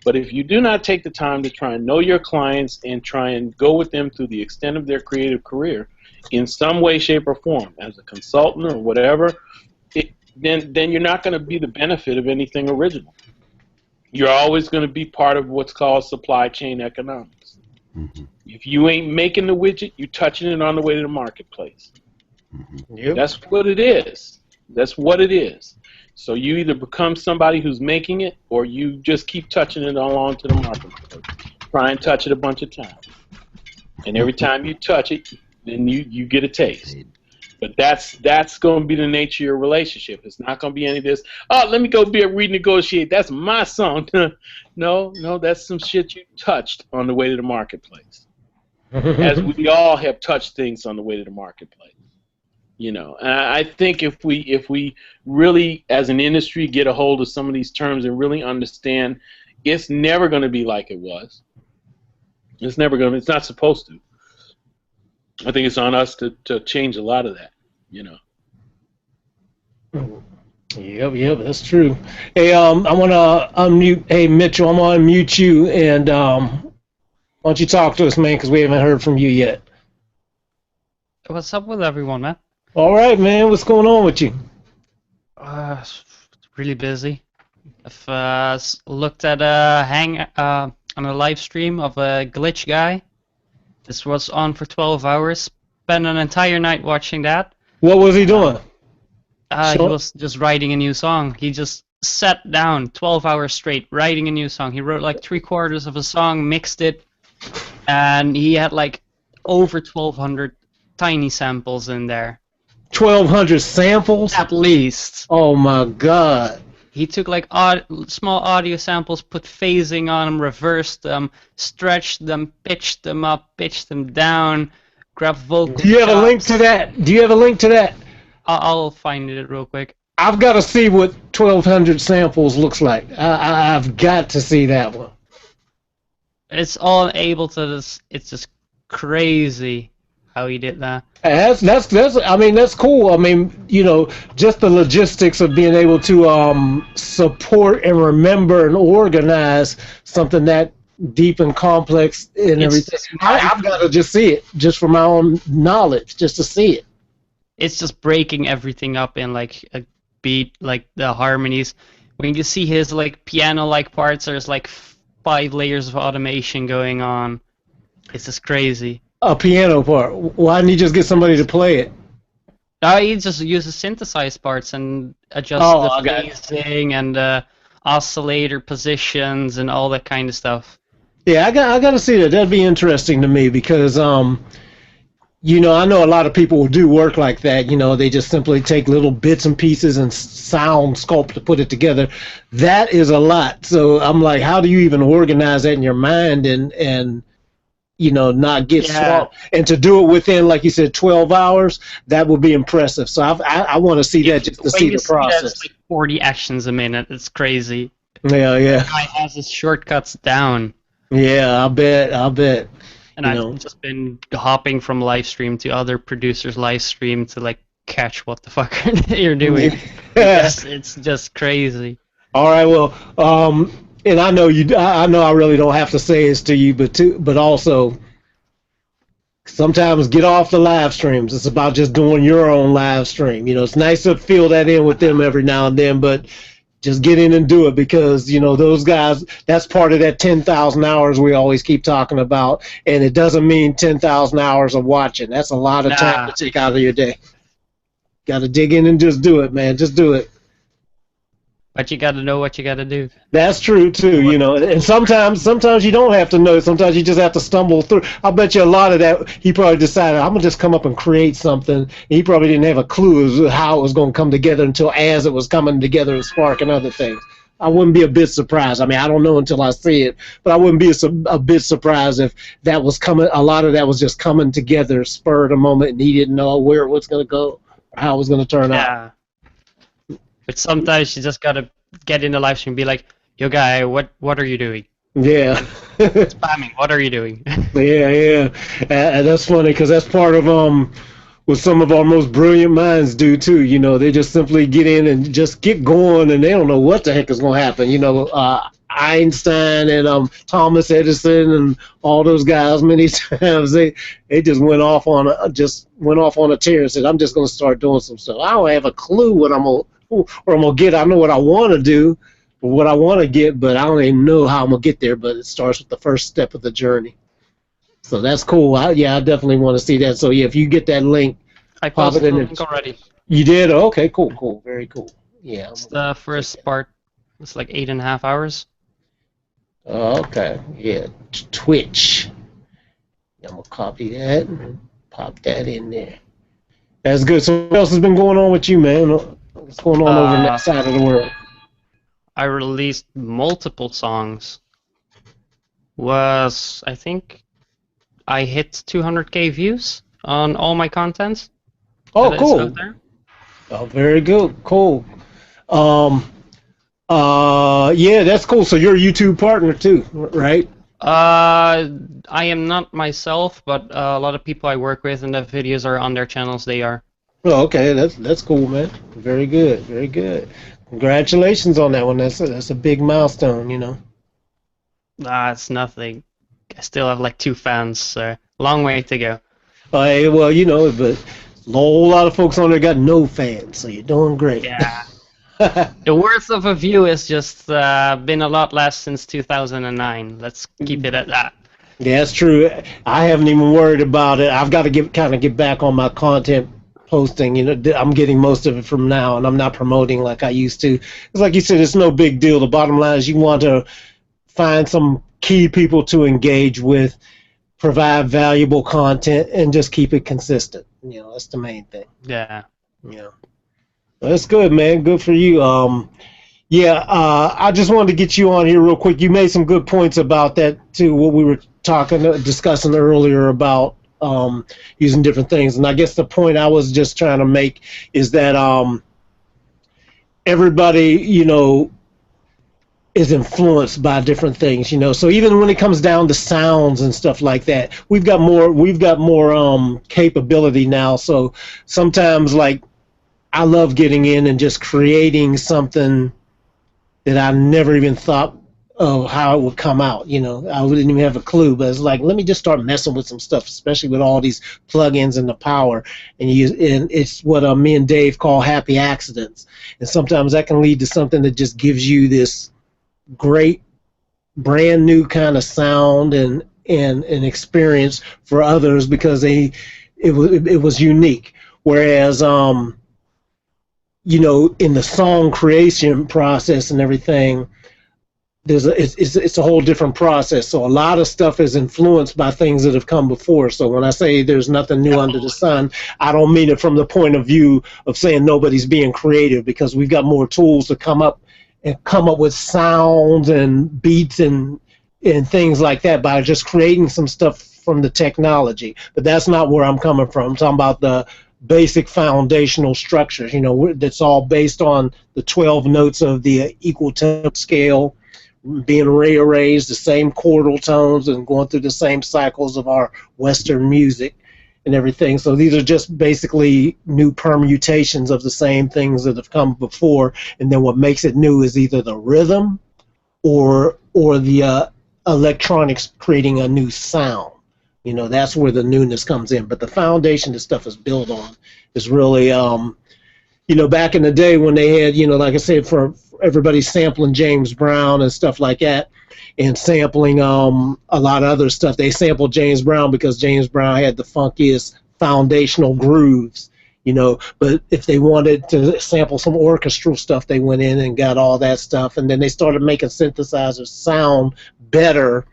But if you do not take the time to try and know your clients and try and go with them through the extent of their creative career in some way, shape, or form, as a consultant or whatever, then you're not going to be the benefit of anything original. You're always going to be part of what's called supply chain economics. If you ain't making the widget, you're touching it on the way to the marketplace. That's what it is. That's what it is. So you either become somebody who's making it, or you just keep touching it along to the marketplace. Try and touch it a bunch of times. And every time you touch it, then you get a taste. But that's going to be the nature of your relationship. It's not going to be any of this, oh, let me go renegotiate. That's my song. No, that's some shit you touched on the way to the marketplace. As we all have touched things on the way to the marketplace. You know, and I think if we really, as an industry, get a hold of some of these terms and really understand, it's never going to be like it was. It's never going to. It's not supposed to. I think it's on us to change a lot of that. You know. Yep, that's true. Hey, I want to unmute. Hey, Mitchell, I'm gonna unmute you, and why don't you talk to us, man? Because we haven't heard from you yet. What's up with everyone, man? All right, man. What's going on with you? Really busy. I've looked at on a live stream of a glitch guy. This was on for 12 hours. Spent an entire night watching that. What was he doing? He was just writing a new song. He just sat down 12 hours straight writing a new song. He wrote like 3/4 of a song, mixed it, and he had like over 1,200 tiny samples in there. 1,200 samples? At least. Oh my God. He took like small audio samples, put phasing on them, reversed them, stretched them, pitched them up, pitched them down, grabbed vocal Do you have a link to that? I'll find it real quick. I've got to see what 1,200 samples looks like. I've got to see that one. It's all able to this. It's just crazy how he did that. That's I mean, that's cool. I mean, you know, just the logistics of being able to support and remember and organize something that deep and complex and everything. I've got to just see it, just for my own knowledge, just to see it. It's just breaking everything up in like a beat, like the harmonies. When you see his like piano-like parts, there's like 5 layers of automation going on. It's just crazy. A piano part. Why didn't you just get somebody to play it? No, he just uses synthesized parts and adjusts the phasing and oscillator positions and all that kind of stuff. Yeah, I got to see that. That'd be interesting to me because you know, I know a lot of people will do work like that. You know, they just simply take little bits and pieces and sound sculpt to put it together. That is a lot. So I'm like, how do you even organize that in your mind and you know, not get swamped? And to do it within, like you said, 12 hours, that would be impressive. So I want to see that just to see the process. It's like 40 actions a minute. It's crazy. Yeah. The guy has his shortcuts down. Yeah, I bet. And I've just been hopping from live stream to other producers' live stream to like catch what the fuck you're doing. It's just crazy. All right, well, and I know I really don't have to say this to you, but also sometimes get off the live streams. It's about just doing your own live stream. You know, it's nice to fill that in with them every now and then, but just get in and do it because, you know, those guys, that's part of that 10,000 hours we always keep talking about. And it doesn't mean 10,000 hours of watching. That's a lot of time to take out of your day. Got to dig in and just do it, man. Just do it. But you got to know what you got to do. That's true too, you know. And sometimes you don't have to know. Sometimes you just have to stumble through. I bet you a lot of that he probably decided I'm gonna just come up and create something. He probably didn't have a clue as to how it was gonna come together until as it was coming together and sparking other things. I wouldn't be a bit surprised. I mean, I don't know until I see it, but I wouldn't be a bit surprised if that was coming. A lot of that was just coming together, spur of the moment, and he didn't know where it was gonna go, or how it was gonna turn out. But sometimes you just gotta get in the live stream and be like, "Yo, guy, what are you doing?" Yeah. Spamming. What are you doing? Yeah. That's funny because that's part of what some of our most brilliant minds do too. You know, they just simply get in and just get going, and they don't know what the heck is going to happen. You know, Einstein and Thomas Edison and all those guys. Many times they just went off on a tear and said, "I'm just going to start doing some stuff. I don't have a clue what I'm gonna get. I know what I want to do, or what I want to get, but I don't even know how I'm gonna get there. But it starts with the first step of the journey. So that's cool. I definitely want to see that. So yeah, if you get that link, I posted the link already. You did? Okay, cool, very cool. Yeah. It's the first part. It's like 8.5 hours. Okay. Yeah. Twitch. I'm gonna copy that and pop that in there. That's good. So what else has been going on with you, man? What's going on over in that side of the world? I released multiple songs. I think I hit 200k views on all my content. Oh, that is cool. out there. Oh, very good. Cool. Yeah, that's cool. So you're a YouTube partner too, right? I am not myself, but a lot of people I work with and the videos are on their channels. They are. Oh, okay. That's cool, man. Very good. Very good. Congratulations on that one. That's a big milestone, you know. It's nothing. I still have like 2 fans, so long way to go. Well, you know, but a whole lot of folks on there got no fans, so you're doing great. Yeah. The worth of a view has just been a lot less since 2009. Let's keep it at that. Yeah, that's true. I haven't even worried about it. I've got to get back on my content posting. You know, I'm getting most of it from now, and I'm not promoting like I used to. It's like you said, it's no big deal. The bottom line is you want to find some key people to engage with, provide valuable content, and just keep it consistent. You know, that's the main thing. Yeah. Yeah. That's good, man. Good for you. I just wanted to get you on here real quick. You made some good points about that too. What we were discussing earlier about using different things, and I guess the point I was just trying to make is that everybody, you know, is influenced by different things, you know. So even when it comes down to sounds and stuff like that, we've got more capability now. So sometimes, like, I love getting in and just creating something that I never even thought of how it would come out. You know, I wouldn't even have a clue, but it's like, let me just start messing with some stuff, especially with all these plugins and the power. And it's what me and Dave call happy accidents. And sometimes that can lead to something that just gives you this great, brand new kind of sound and experience for others because it was unique. Whereas you know, in the song creation process and everything, it's a whole different process. So a lot of stuff is influenced by things that have come before. So when I say there's nothing new under the sun, I don't mean it from the point of view of saying nobody's being creative, because we've got more tools to come up with sounds and beats and things like that by just creating some stuff from the technology. But that's not where I'm coming from. I'm talking about the basic foundational structures, you know, that's all based on the 12 notes of the equal temp scale being rearranged, the same chordal tones, and going through the same cycles of our Western music and everything. So these are just basically new permutations of the same things that have come before, and then what makes it new is either the rhythm or the electronics creating a new sound. You know, that's where the newness comes in. But the foundation this stuff is built on is really, you know, back in the day when they had, you know, like I said, for everybody sampling James Brown and stuff like that, and sampling a lot of other stuff. They sampled James Brown because James Brown had the funkiest foundational grooves, you know. But if they wanted to sample some orchestral stuff, they went in and got all that stuff. And then they started making synthesizers sound better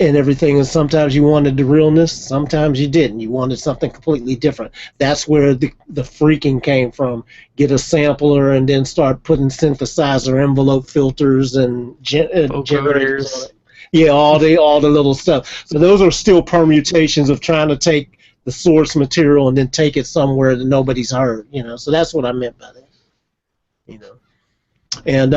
and everything, and sometimes you wanted the realness, sometimes you didn't. You wanted something completely different. That's where the freaking came from. Get a sampler and then start putting synthesizer envelope filters and generators on it. Yeah, all the little stuff. So those are still permutations of trying to take the source material and then take it somewhere that nobody's heard, you know. So that's what I meant by that, you know. And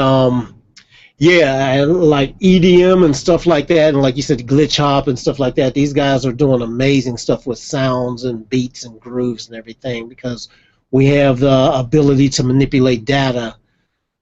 yeah, like EDM and stuff like that, and like you said, glitch hop and stuff like that. These guys are doing amazing stuff with sounds and beats and grooves and everything, because we have the ability to manipulate data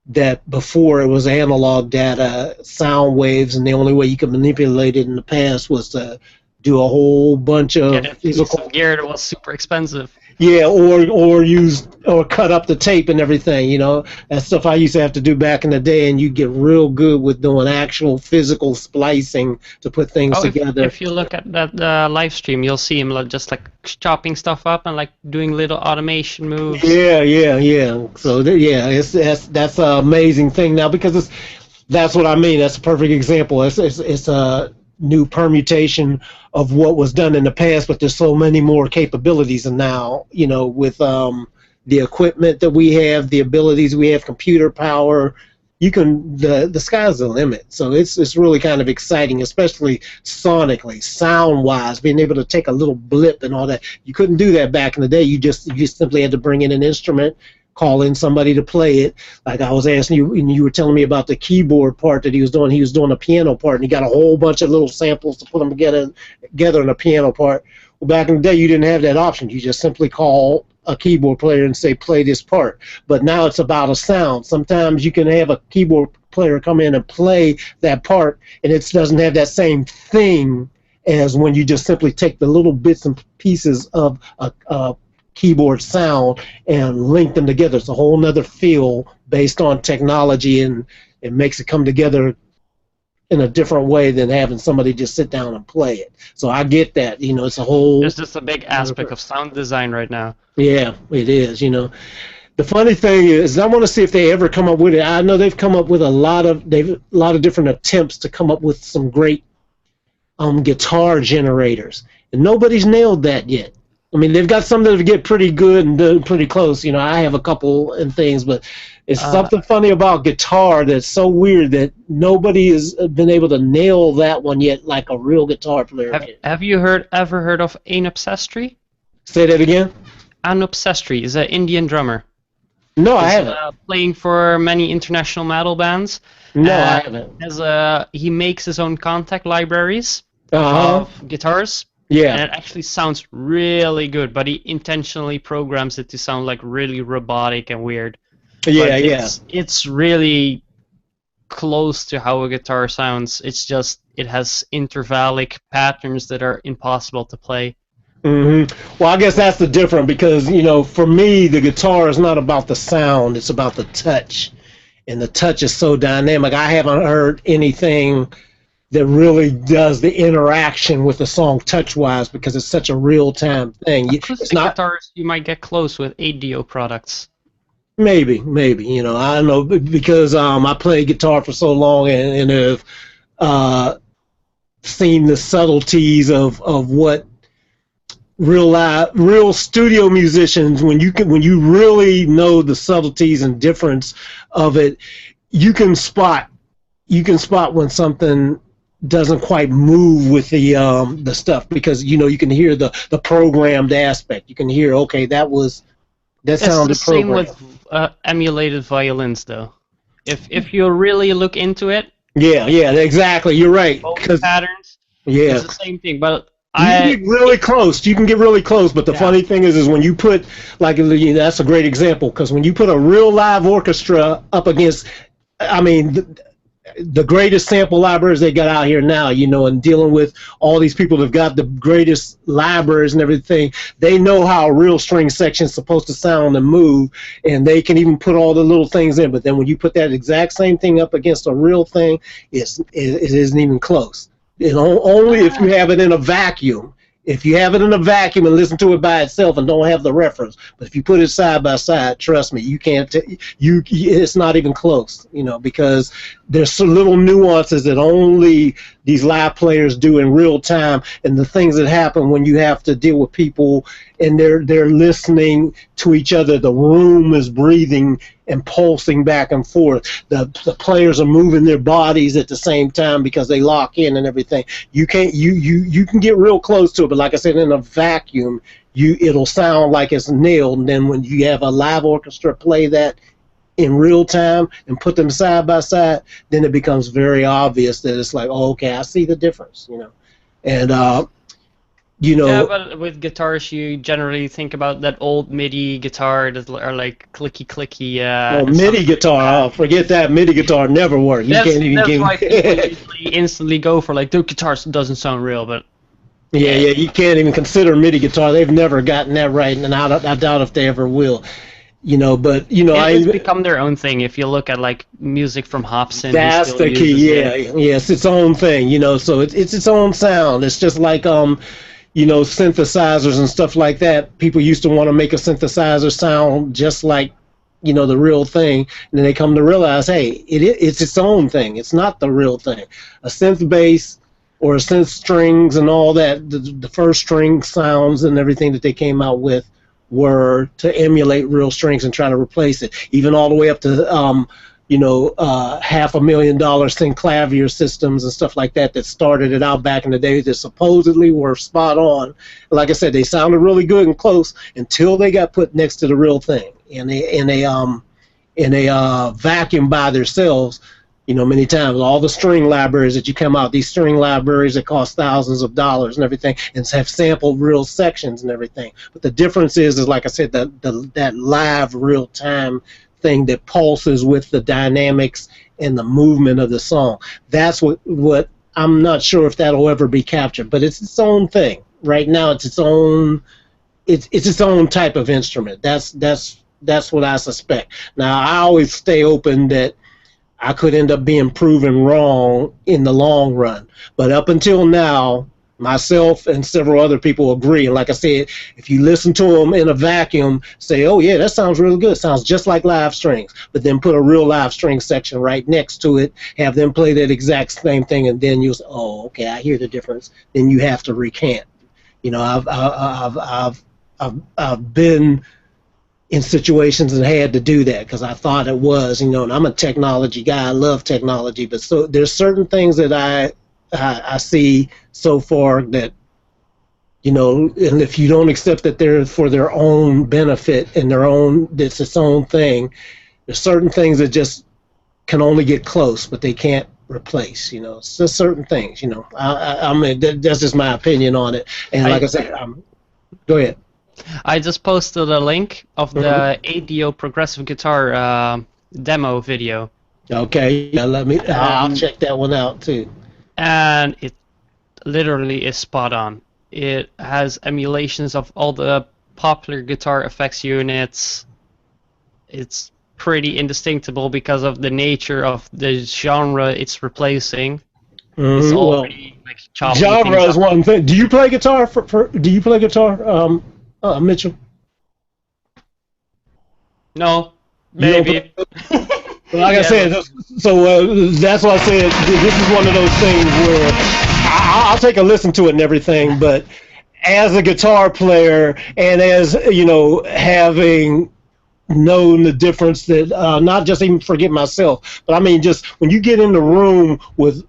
that before it was analog data, sound waves, and the only way you could manipulate it in the past was to do a whole bunch of physical gear that was super expensive. Yeah, or cut up the tape and everything, you know. That's stuff I used to have to do back in the day, and you get real good with doing actual physical splicing to put things together. If you look at that live stream, you'll see him just like chopping stuff up and like doing little automation moves. Yeah. So that's an amazing thing now, because that's what I mean. That's a perfect example. It's a new permutation of what was done in the past, but there's so many more capabilities now, you know, with the equipment that we have, the abilities we have, computer power, you can the sky's the limit. So it's really kind of exciting, especially sonically, sound wise, being able to take a little blip and all that. You couldn't do that back in the day. You simply had to bring in an instrument, call in somebody to play it. Like I was asking you, and you were telling me about the keyboard part that he was doing. He was doing a piano part, and he got a whole bunch of little samples to put them together in a piano part. Well, back in the day, you didn't have that option. You just simply call a keyboard player and say, play this part. But now it's about a sound. Sometimes you can have a keyboard player come in and play that part, and it doesn't have that same thing as when you just simply take the little bits and pieces of a keyboard sound and link them together. It's a whole nother feel based on technology, and it makes it come together in a different way than having somebody just sit down and play it. So I get that, it's a whole... There's just a big aspect of sound design right now. Yeah, it is, The funny thing is, I want to see if they ever come up with it. I know they've come up with a lot of different attempts to come up with some great guitar generators, and nobody's nailed that yet. I mean, they've got some that get pretty good and pretty close. I have a couple and things, but it's something funny about guitar that's so weird that nobody has been able to nail that one yet, like a real guitar player. Have you ever heard of Anup Sastry? Say that again. Anup Sastry is an Indian drummer. No, I haven't. Playing for many international metal bands. No, I haven't. He makes his own contact libraries Uh-huh. of guitars. Yeah. And it actually sounds really good, but he intentionally programs it to sound like really robotic and weird. Yeah, But it's really close to how a guitar sounds. It's just it has intervallic patterns that are impossible to play. Well, I guess that's the difference because, for me, the guitar is not about the sound. It's about the touch. And the touch is so dynamic. I haven't heard anything that really does the interaction with the song touch-wise because it's such a real-time thing. It's not guitars you might get close with ADO products. Maybe. I don't know because I played guitar for so long and have seen the subtleties of what real studio musicians, when you really know the subtleties and difference of it, you can spot when something doesn't quite move with the stuff because you can hear the programmed aspect. You can hear, okay, that sounded programmed. It's the same with emulated violins, though. If you really look into it, yeah, exactly. You're right. Patterns. Yeah, it's the same thing, but. You can get really close. But the funny thing is when you put, that's a great example, because when you put a real live orchestra up against, the greatest sample libraries they got out here now, and dealing with all these people that've got the greatest libraries and everything, they know how a real string section is supposed to sound and move, and they can even put all the little things in. But then when you put that exact same thing up against a real thing, it isn't even close. Only if you have it in a vacuum. If you have it in a vacuum and listen to it by itself and don't have the reference, but if you put it side by side, trust me, you can't. It's not even close. Because there's some little nuances that only these live players do in real time, and the things that happen when you have to deal with people and they're listening to each other. The room is breathing and pulsing back and forth. The players are moving their bodies at the same time because they lock in and everything. You can get real close to it, but like I said, in a vacuum, it'll sound like it's nailed. And then when you have a live orchestra play that in real time and put them side by side, then it becomes very obvious that it's like, oh, okay, I see the difference, And yeah, but with guitars, you generally think about that old MIDI guitar that are like clicky. MIDI guitar. Oh, forget that. MIDI guitar never worked. That's why people usually instantly go for the guitar doesn't sound real, but. Yeah, you can't even consider MIDI guitar. They've never gotten that right, and I doubt if they ever will. It's become their own thing. If you look at music from Hobson, that's the key. It's its own thing. So it's its own sound. It's just like synthesizers and stuff like that. People used to want to make a synthesizer sound just like the real thing, and then they come to realize, hey, it's its own thing. It's not the real thing. A synth bass or a synth strings and all that, the first string sounds and everything that they came out with were to emulate real strings and try to replace it, even all the way up to $500,000 Synclavier systems and stuff like that started it out back in the day that supposedly were spot on. Like I said, they sounded really good and close until they got put next to the real thing in a vacuum by themselves. Many times all the string libraries that you come out, these string libraries that cost thousands of dollars and everything, and have sampled real sections and everything. But the difference is like I said, that live real time thing that pulses with the dynamics and the movement of the song. That's what I'm not sure if that'll ever be captured, but it's its own thing. Right now, it's its own type of instrument. That's what I suspect. Now, I always stay open that I could end up being proven wrong in the long run. But up until now, myself and several other people agree. And like I said, if you listen to them in a vacuum, say, oh, yeah, that sounds really good. Sounds just like live strings. But then put a real live string section right next to it, have them play that exact same thing, and then you'll say, oh, okay, I hear the difference. Then you have to recant. I've been in situations and had to do that because I thought it was, and I'm a technology guy. I love technology, but so there's certain things that I see so far that, and if you don't accept that they're for their own benefit and it's its own thing, there's certain things that just can only get close, but they can't replace. It's just certain things. I mean, that's just my opinion on it. And like I said, go ahead. I just posted a link of the ADO progressive guitar demo video. Okay, I'll check that one out too. And it literally is spot on. It has emulations of all the popular guitar effects units. It's pretty indistinguishable because of the nature of the genre it's replacing. It's already genre is one thing. Do you play guitar? Do you play guitar? Mitchell? No, maybe. Like I said, so that's why I said this is one of those things where I'll take a listen to it and everything, but as a guitar player and as, having known the difference that, not just even forget myself, but I mean just when you get in the room with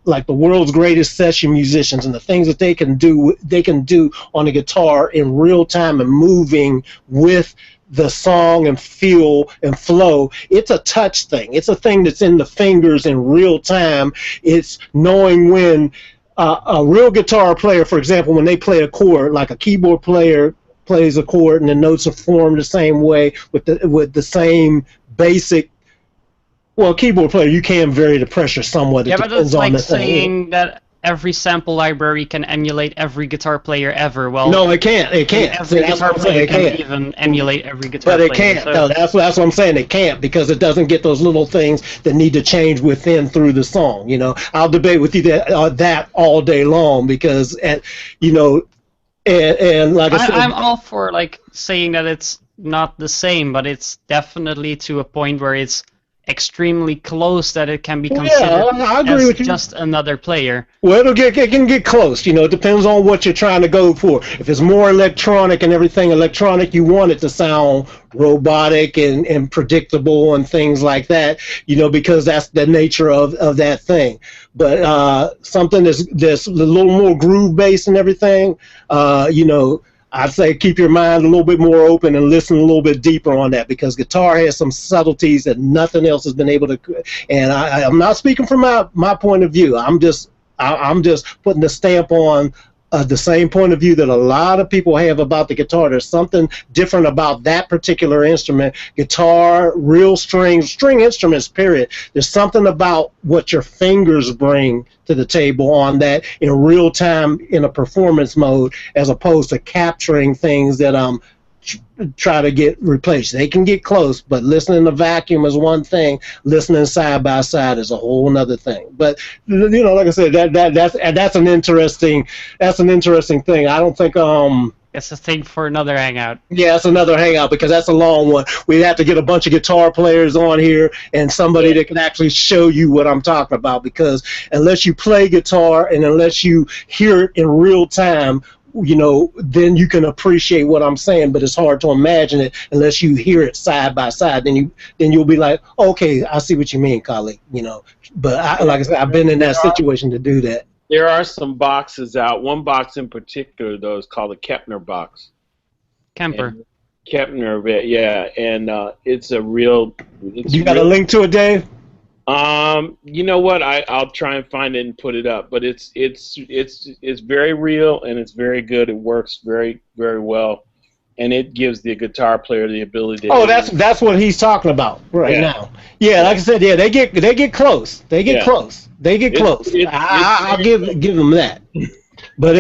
like the world's greatest session musicians and the things that they can do on a guitar in real time and moving with the song and feel and flow. It's a touch thing. It's a thing that's in the fingers in real time. It's knowing when a real guitar player, for example, when they play a chord, like a keyboard player plays a chord and the notes are formed the same way with the same basic. Well, a keyboard player, you can vary the pressure somewhat. Yeah, but it's like saying that every sample library can emulate every guitar player ever. Well, no, it can't. It can't. Every guitar player can even emulate every guitar player. But it can't. So. No, that's what I'm saying. It can't because it doesn't get those little things that need to change within through the song. I'll debate with you that all day long because, and like I said, I'm all for saying that it's not the same, but it's definitely to a point where it's extremely close that it can be considered I agree as with you. Just another player. Well, it can get close. It depends on what you're trying to go for. If it's more electronic and everything electronic, you want it to sound robotic and predictable and things like that, because that's the nature of that thing. But something that's a little more groove based and everything, I'd say keep your mind a little bit more open and listen a little bit deeper on that because guitar has some subtleties that nothing else has been able to. And I'm not speaking from my point of view. I'm just putting the stamp on the same point of view that a lot of people have about the guitar. There's something different about that particular instrument. Guitar, real string instruments, period. There's something about what your fingers bring to the table on that in real time in a performance mode as opposed to capturing things that try to get replaced. They can get close, but listening to vacuum is one thing. Listening side by side is a whole other thing. But like I said, that's an interesting thing. I don't think It's a thing for another hangout. Yeah, it's another hangout because that's a long one. We'd have to get a bunch of guitar players on here and somebody that can actually show you what I'm talking about because unless you play guitar and unless you hear it in real time, then you can appreciate what I'm saying. But it's hard to imagine it unless you hear it side by side. Then you'll be like, okay, I see what you mean, Khaliq. But like I said, I've been in that situation to do that. There are some boxes out. One box in particular, though, is called the Kepner box. Kemper. Kepner, yeah, and it's a real. You got a link to it, Dave? You know what? I'll try and find it and put it up. But it's very real and it's very good. It works very, very well, and it gives the guitar player the ability to. Oh, that's what he's talking about now. Yeah, like I said, yeah, they get close. They get close. They get close. I'll give them that. But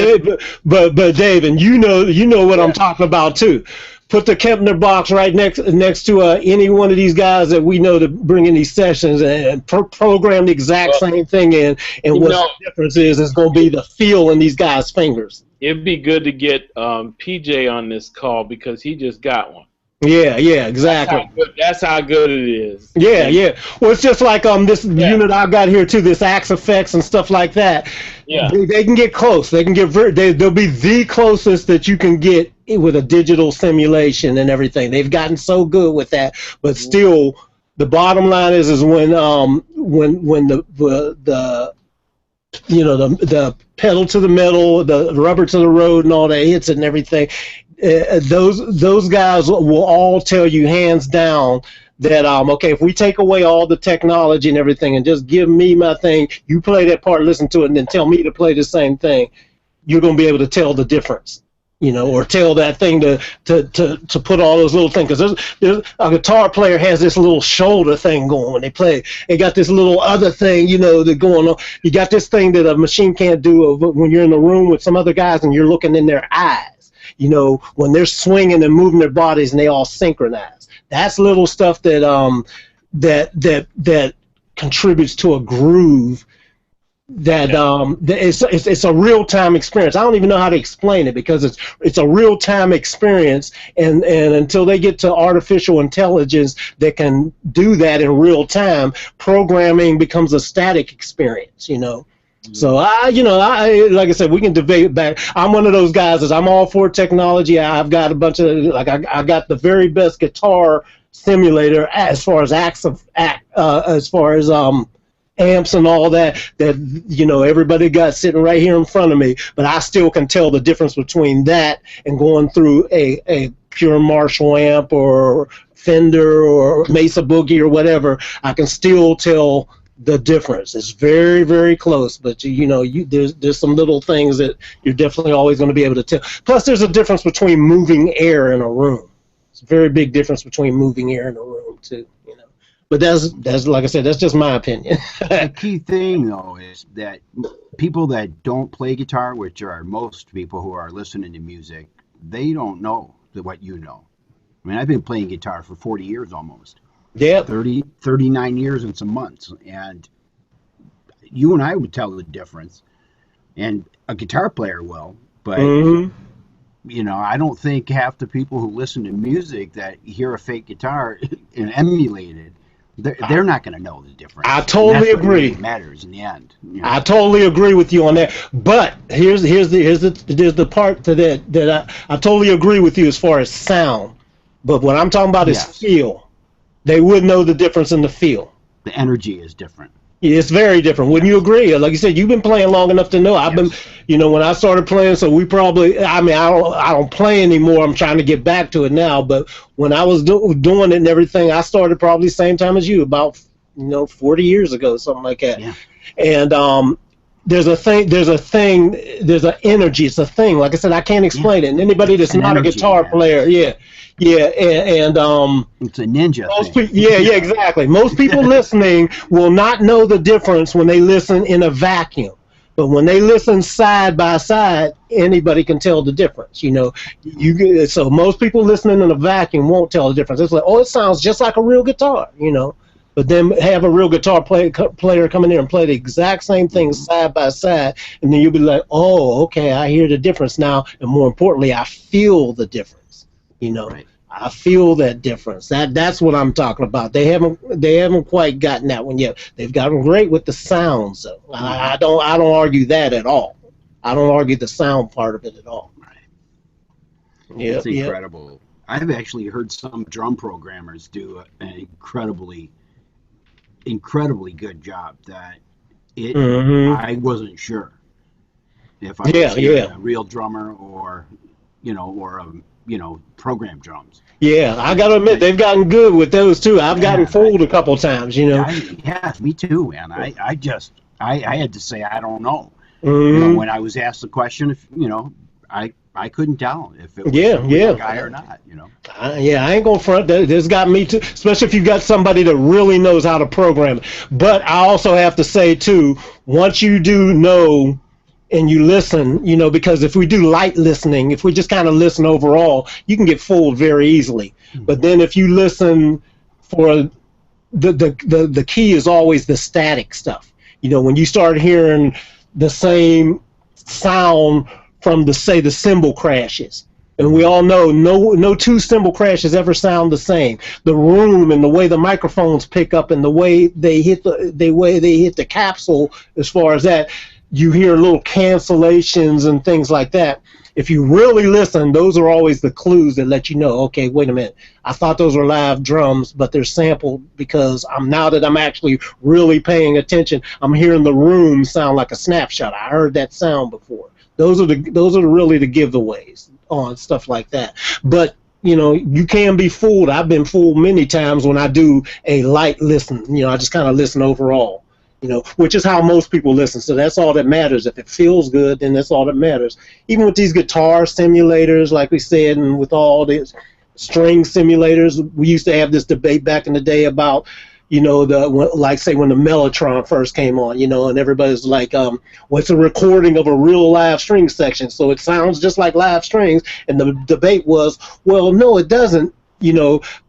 Dave, and you know what I'm talking about too. Put the Kempner box right next to any one of these guys that we know to bring in these sessions and program the exact same thing in. And what the difference is going to be the feel in these guys' fingers. It'd be good to get PJ on this call because he just got one. Yeah, exactly. That's how good it is. Yeah. Well, it's just like this unit I've got here too. This Axe Effects and stuff like that. Yeah, they can get close. They can get they'll be the closest that you can get with a digital simulation and everything. They've gotten so good with that, but still, the bottom line is when the pedal to the metal, the rubber to the road, and all that hits it and everything. Those guys will all tell you hands down that okay, if we take away all the technology and everything and just give me my thing, you play that part, listen to it, and then tell me to play the same thing, you're going to be able to tell the difference, or tell that thing to put all those little things. Because there's a guitar player has this little shoulder thing going when they play. They got this little other thing, that going on. You got this thing that a machine can't do when you're in the room with some other guys and you're looking in their eyes. When they're swinging and moving their bodies and they all synchronize. That's little stuff that contributes to a groove that it's a real time experience. I don't even know how to explain it because it's a real time experience, and until they get to artificial intelligence that can do that in real time, programming becomes a static experience. So I like I said, we can debate back. I'm one of those guys that I'm all for technology. I've got a bunch of I got the very best guitar simulator as far as amps and all that everybody got sitting right here in front of me. But I still can tell the difference between that and going through a pure Marshall amp or Fender or Mesa Boogie or whatever. I can still tell the difference. It's very, very close, but there's some little things that you're definitely always going to be able to tell. Plus, there's a difference between moving air in a room. It's a very big difference between moving air in a room too. But that's like I said, that's just my opinion. The key thing though is that people that don't play guitar, which are most people who are listening to music, they don't know what you know. I mean, I've been playing guitar for 40 years almost. Yeah, 39 years and some months, and you and I would tell the difference, and a guitar player will, but I don't think half the people who listen to music that hear a fake guitar and emulate it, they're not going to know the difference. I totally agree. What matters in the end. I totally agree with you on that. But here's the part to that I totally agree with you as far as sound. But what I'm talking about is feel. They would know the difference in the feel. The energy is different. It's very different. Wouldn't you agree? Like you said, you've been playing long enough to know. I've been, when I started playing, so we probably, I don't play anymore. I'm trying to get back to it now. But when I was doing it and everything, I started probably the same time as you, about, 40 years ago, something like that. Yeah. And there's an energy. It's a thing. Like I said, I can't explain it. And anybody that's not a guitar player, and it's a ninja thing. Exactly. Most people listening will not know the difference when they listen in a vacuum, but when they listen side by side, anybody can tell the difference. So most people listening in a vacuum won't tell the difference. It's like, it sounds just like a real guitar, But then have a real guitar player come in there and play the exact same thing side by side, and then you'll be like, oh, okay, I hear the difference now, and more importantly, I feel the difference. Right. I feel that difference. That's what I'm talking about. They haven't quite gotten that one yet. They've gotten great with the sounds, though. I don't argue that at all. I don't argue the sound part of it at all. Right. Yeah, It's yeah. incredible. I've actually heard some drum programmers do an incredibly good job that it Hmm. I wasn't sure if I was Yeah, hearing yeah. a real drummer or program drums. Yeah, I And, gotta admit and they've gotten good with those too. I've gotten man, fooled a couple times, you know. yeah, me too, man. I had to say I don't know. Hmm. When I was asked the question, if I couldn't tell if it was a Yeah, real yeah. guy or not. Yeah, I ain't gonna front that. This got me too, especially if you got somebody that really knows how to program. But I also have to say too, once you do know and you listen, because if we do light listening, if we just kind of listen overall, you can get fooled very easily. But then if you listen for the key is always the static stuff. When you start hearing the same sound from the cymbal crashes. And we all know no two cymbal crashes ever sound the same. The room and the way the microphones pick up and the way they hit the capsule, as far as that, you hear little cancellations and things like that. If you really listen, those are always the clues that let you know, okay, wait a minute. I thought those were live drums, but they're sampled because now that I'm actually really paying attention, I'm hearing the room sound like a snapshot. I heard that sound before. Those are really the giveaways on stuff like that. But you can be fooled. I've been fooled many times when I do a light listen. I just kind of listen overall. Which is how most people listen. So that's all that matters. If it feels good, then that's all that matters. Even with these guitar simulators, like we said, and with all these string simulators, we used to have this debate back in the day about, say when the Mellotron first came on, and everybody's like, what's a recording of a real live string section? So it sounds just like live strings. And the debate was, well, no, it doesn't.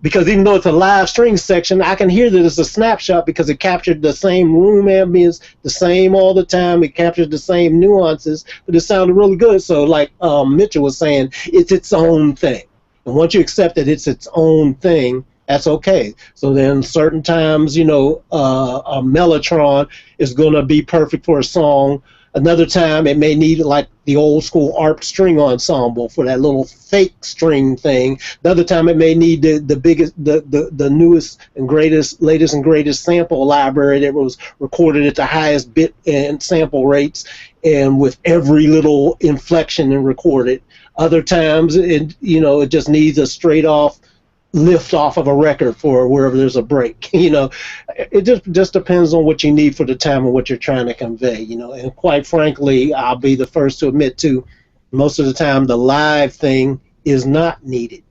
Because even though it's a live string section, I can hear that it's a snapshot because it captured the same room ambience, the same all the time. It captured the same nuances, but it sounded really good. So, like Mitchell was saying, it's its own thing. And once you accept that it's its own thing, that's okay. So then, certain times, a mellotron is going to be perfect for a song. Another time, it may need like the old school ARP string ensemble for that little fake string thing. Another time, it may need the biggest, the newest and latest and greatest sample library that was recorded at the highest bit and sample rates, and with every little inflection and recorded. Other times, it just needs a straight off lift off of a record for wherever there's a break. It just depends on what you need for the time and what you're trying to convey. And quite frankly, I'll be the first to admit to, most of the time the live thing is not needed,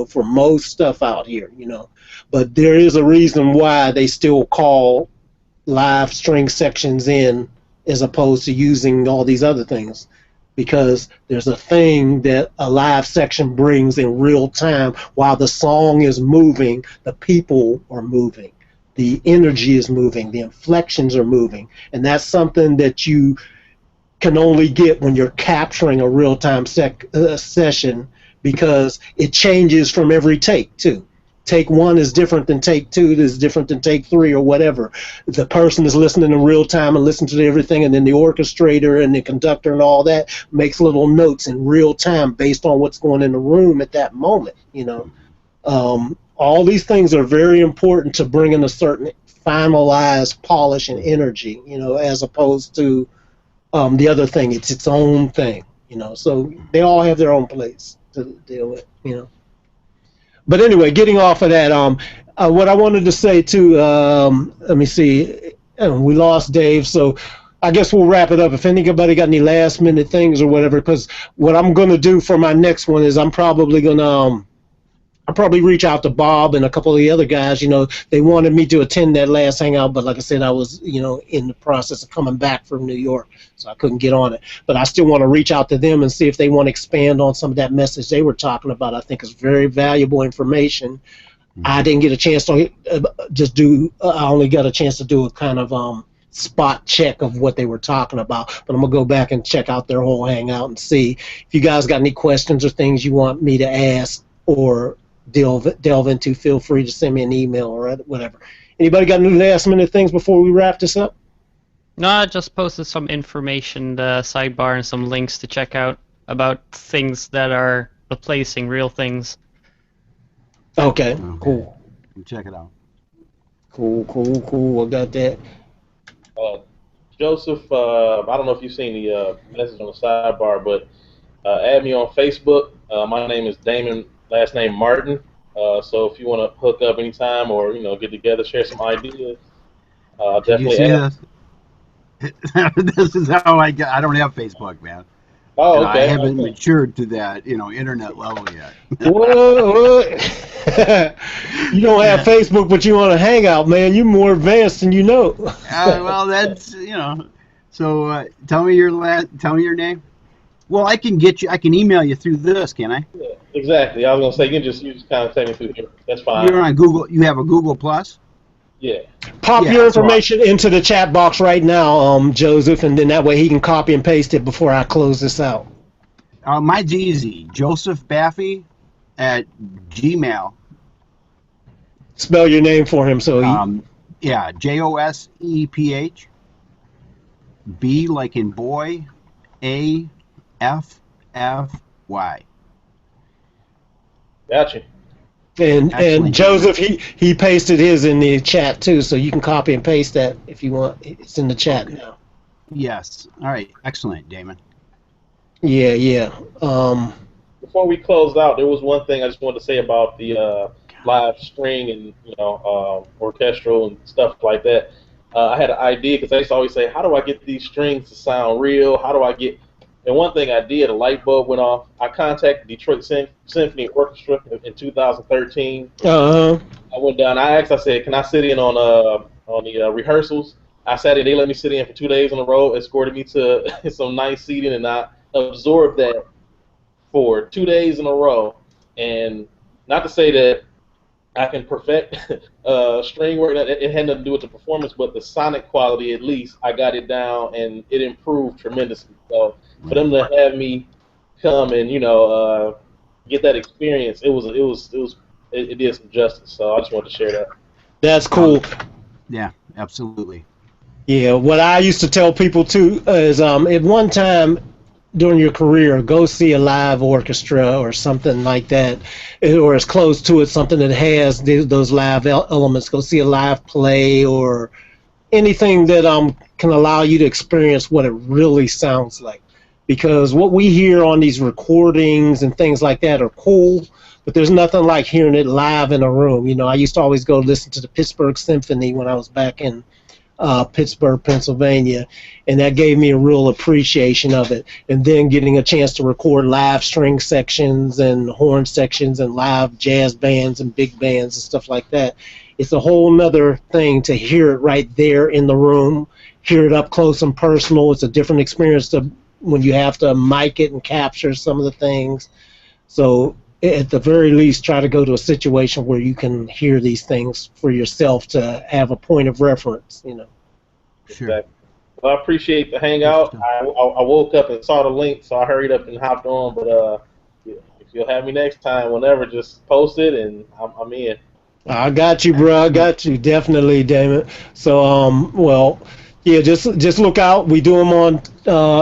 for most stuff out here. But there is a reason why they still call live string sections in as opposed to using all these other things, because there's a thing that a live section brings in real time. While the song is moving, the people are moving, the energy is moving, the inflections are moving, and that's something that you can only get when you're capturing a real-time session, because it changes from every take too. Take one is different than take two, is different than take three, or whatever. The person is listening in real time and listening to everything, and then the orchestrator and the conductor and all that makes little notes in real time based on what's going in the room at that moment. All these things are very important to bring in a certain finalized polish and energy, as opposed to the other thing. It's its own thing, so they all have their own place to deal with. But anyway, getting off of that, what I wanted to say too, let me see, we lost Dave, so I guess we'll wrap it up. If anybody got any last minute things or whatever, because what I'm going to do for my next one is I'm probably going to I'll probably reach out to Bob and a couple of the other guys. They wanted me to attend that last hangout, but like I said, I was, in the process of coming back from New York, so I couldn't get on it. But I still want to reach out to them and see if they want to expand on some of that message they were talking about. I think it's very valuable information. I didn't get a chance to I only got a chance to do a kind of spot check of what they were talking about, but I'm gonna go back and check out their whole hangout and see if you guys got any questions or things you want me to ask or delve into. Feel free to send me an email or whatever. Anybody got any last minute things before we wrap this up? No, I just posted some information in the sidebar and some links to check out about things that are replacing real things. Okay, cool. Check it out. Cool. I got that. Joseph, I don't know if you've seen the message on the sidebar, but add me on Facebook. My name is Damon, last name Martin. So if you want to hook up anytime or get together, share some ideas, Did you definitely see add. this? This is how I get. I don't have Facebook, man. Oh, I okay. haven't matured to that, internet level yet. What? You don't have Facebook, but you want to hang out, man. You're more advanced than you know. Well, that's So tell me your name. Well, I can get you. I can email you through this, can I? Yeah, exactly. I was gonna say you just kind of take me through here. That's fine. You're on Google. You have a Google Plus. Yeah. Pop Yeah, your so information into the chat box right now, Joseph, and then that way he can copy and paste it before I close this out. Mine's easy. Joseph Baffy at Gmail. Spell your name for him so he. Yeah, JOSEPH. B like in boy. AFFY. Gotcha. And Excellent. Joseph, he pasted his in the chat too, so you can copy and paste that if you want. It's in the chat now. Yes. All right. Excellent, Damon. Yeah. Before we close out, there was one thing I just wanted to say about the live string and orchestral and stuff like that. I had an idea because I used to always say, how do I get these strings to sound real? How do I get? And one thing I did, a light bulb went off. I contacted Detroit Symphony Orchestra in 2013. I went down. I said, can I sit in on the rehearsals? I sat in. They let me sit in for 2 days in a row. Escorted me to some nice seating, and I absorbed that for 2 days in a row. And not to say that I can perfect string work. It had nothing to do with the performance, but the sonic quality, at least, I got it down, and it improved tremendously. So for them to have me come and get that experience, it did some justice. So I just wanted to share that. That's cool. Yeah, absolutely. Yeah, what I used to tell people too is at one time during your career, go see a live orchestra or something like that, or as close to it, something that has those live elements. Go see a live play or anything that can allow you to experience what it really sounds like. Because what we hear on these recordings and things like that are cool, but there's nothing like hearing it live in a room. I used to always go listen to the Pittsburgh Symphony when I was back in Pittsburgh, Pennsylvania, and that gave me a real appreciation of it. And then getting a chance to record live string sections and horn sections and live jazz bands and big bands and stuff like that. It's a whole nother thing to hear it right there in the room, hear it up close and personal. It's a different experience to when you have to mic it and capture some of the things. So at the very least, try to go to a situation where you can hear these things for yourself to have a point of reference, Sure. Exactly. Well, I appreciate the hangout. I woke up and saw the link, so I hurried up and hopped on. But if you'll have me next time, whenever, just post it, and I'm in. I got you, bro. I got you. Definitely, Damon. So, yeah, just look out. We do them on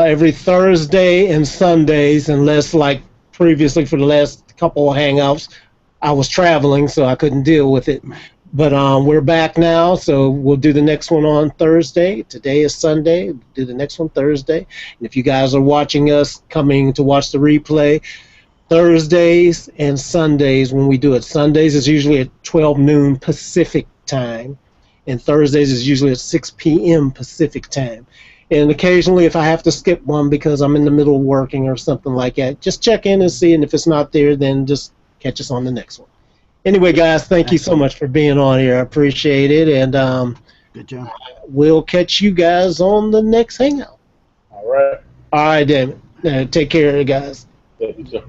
every Thursday and Sundays, unless, like previously for the last couple of hangouts, I was traveling, so I couldn't deal with it. But we're back now, so we'll do the next one on Thursday. Today is Sunday. We'll do the next one Thursday. And if you guys are watching us, coming to watch the replay, Thursdays and Sundays when we do it. Sundays is usually at 12 noon Pacific time, and Thursdays is usually at 6 p.m. Pacific time. And occasionally, if I have to skip one because I'm in the middle of working or something like that, just check in and see, and if it's not there, then just catch us on the next one. Anyway, guys, thank you so much for being on here. I appreciate it, and good job. We'll catch you guys on the next hangout. All right. All right, Damon. Take care, guys. Yeah, you too.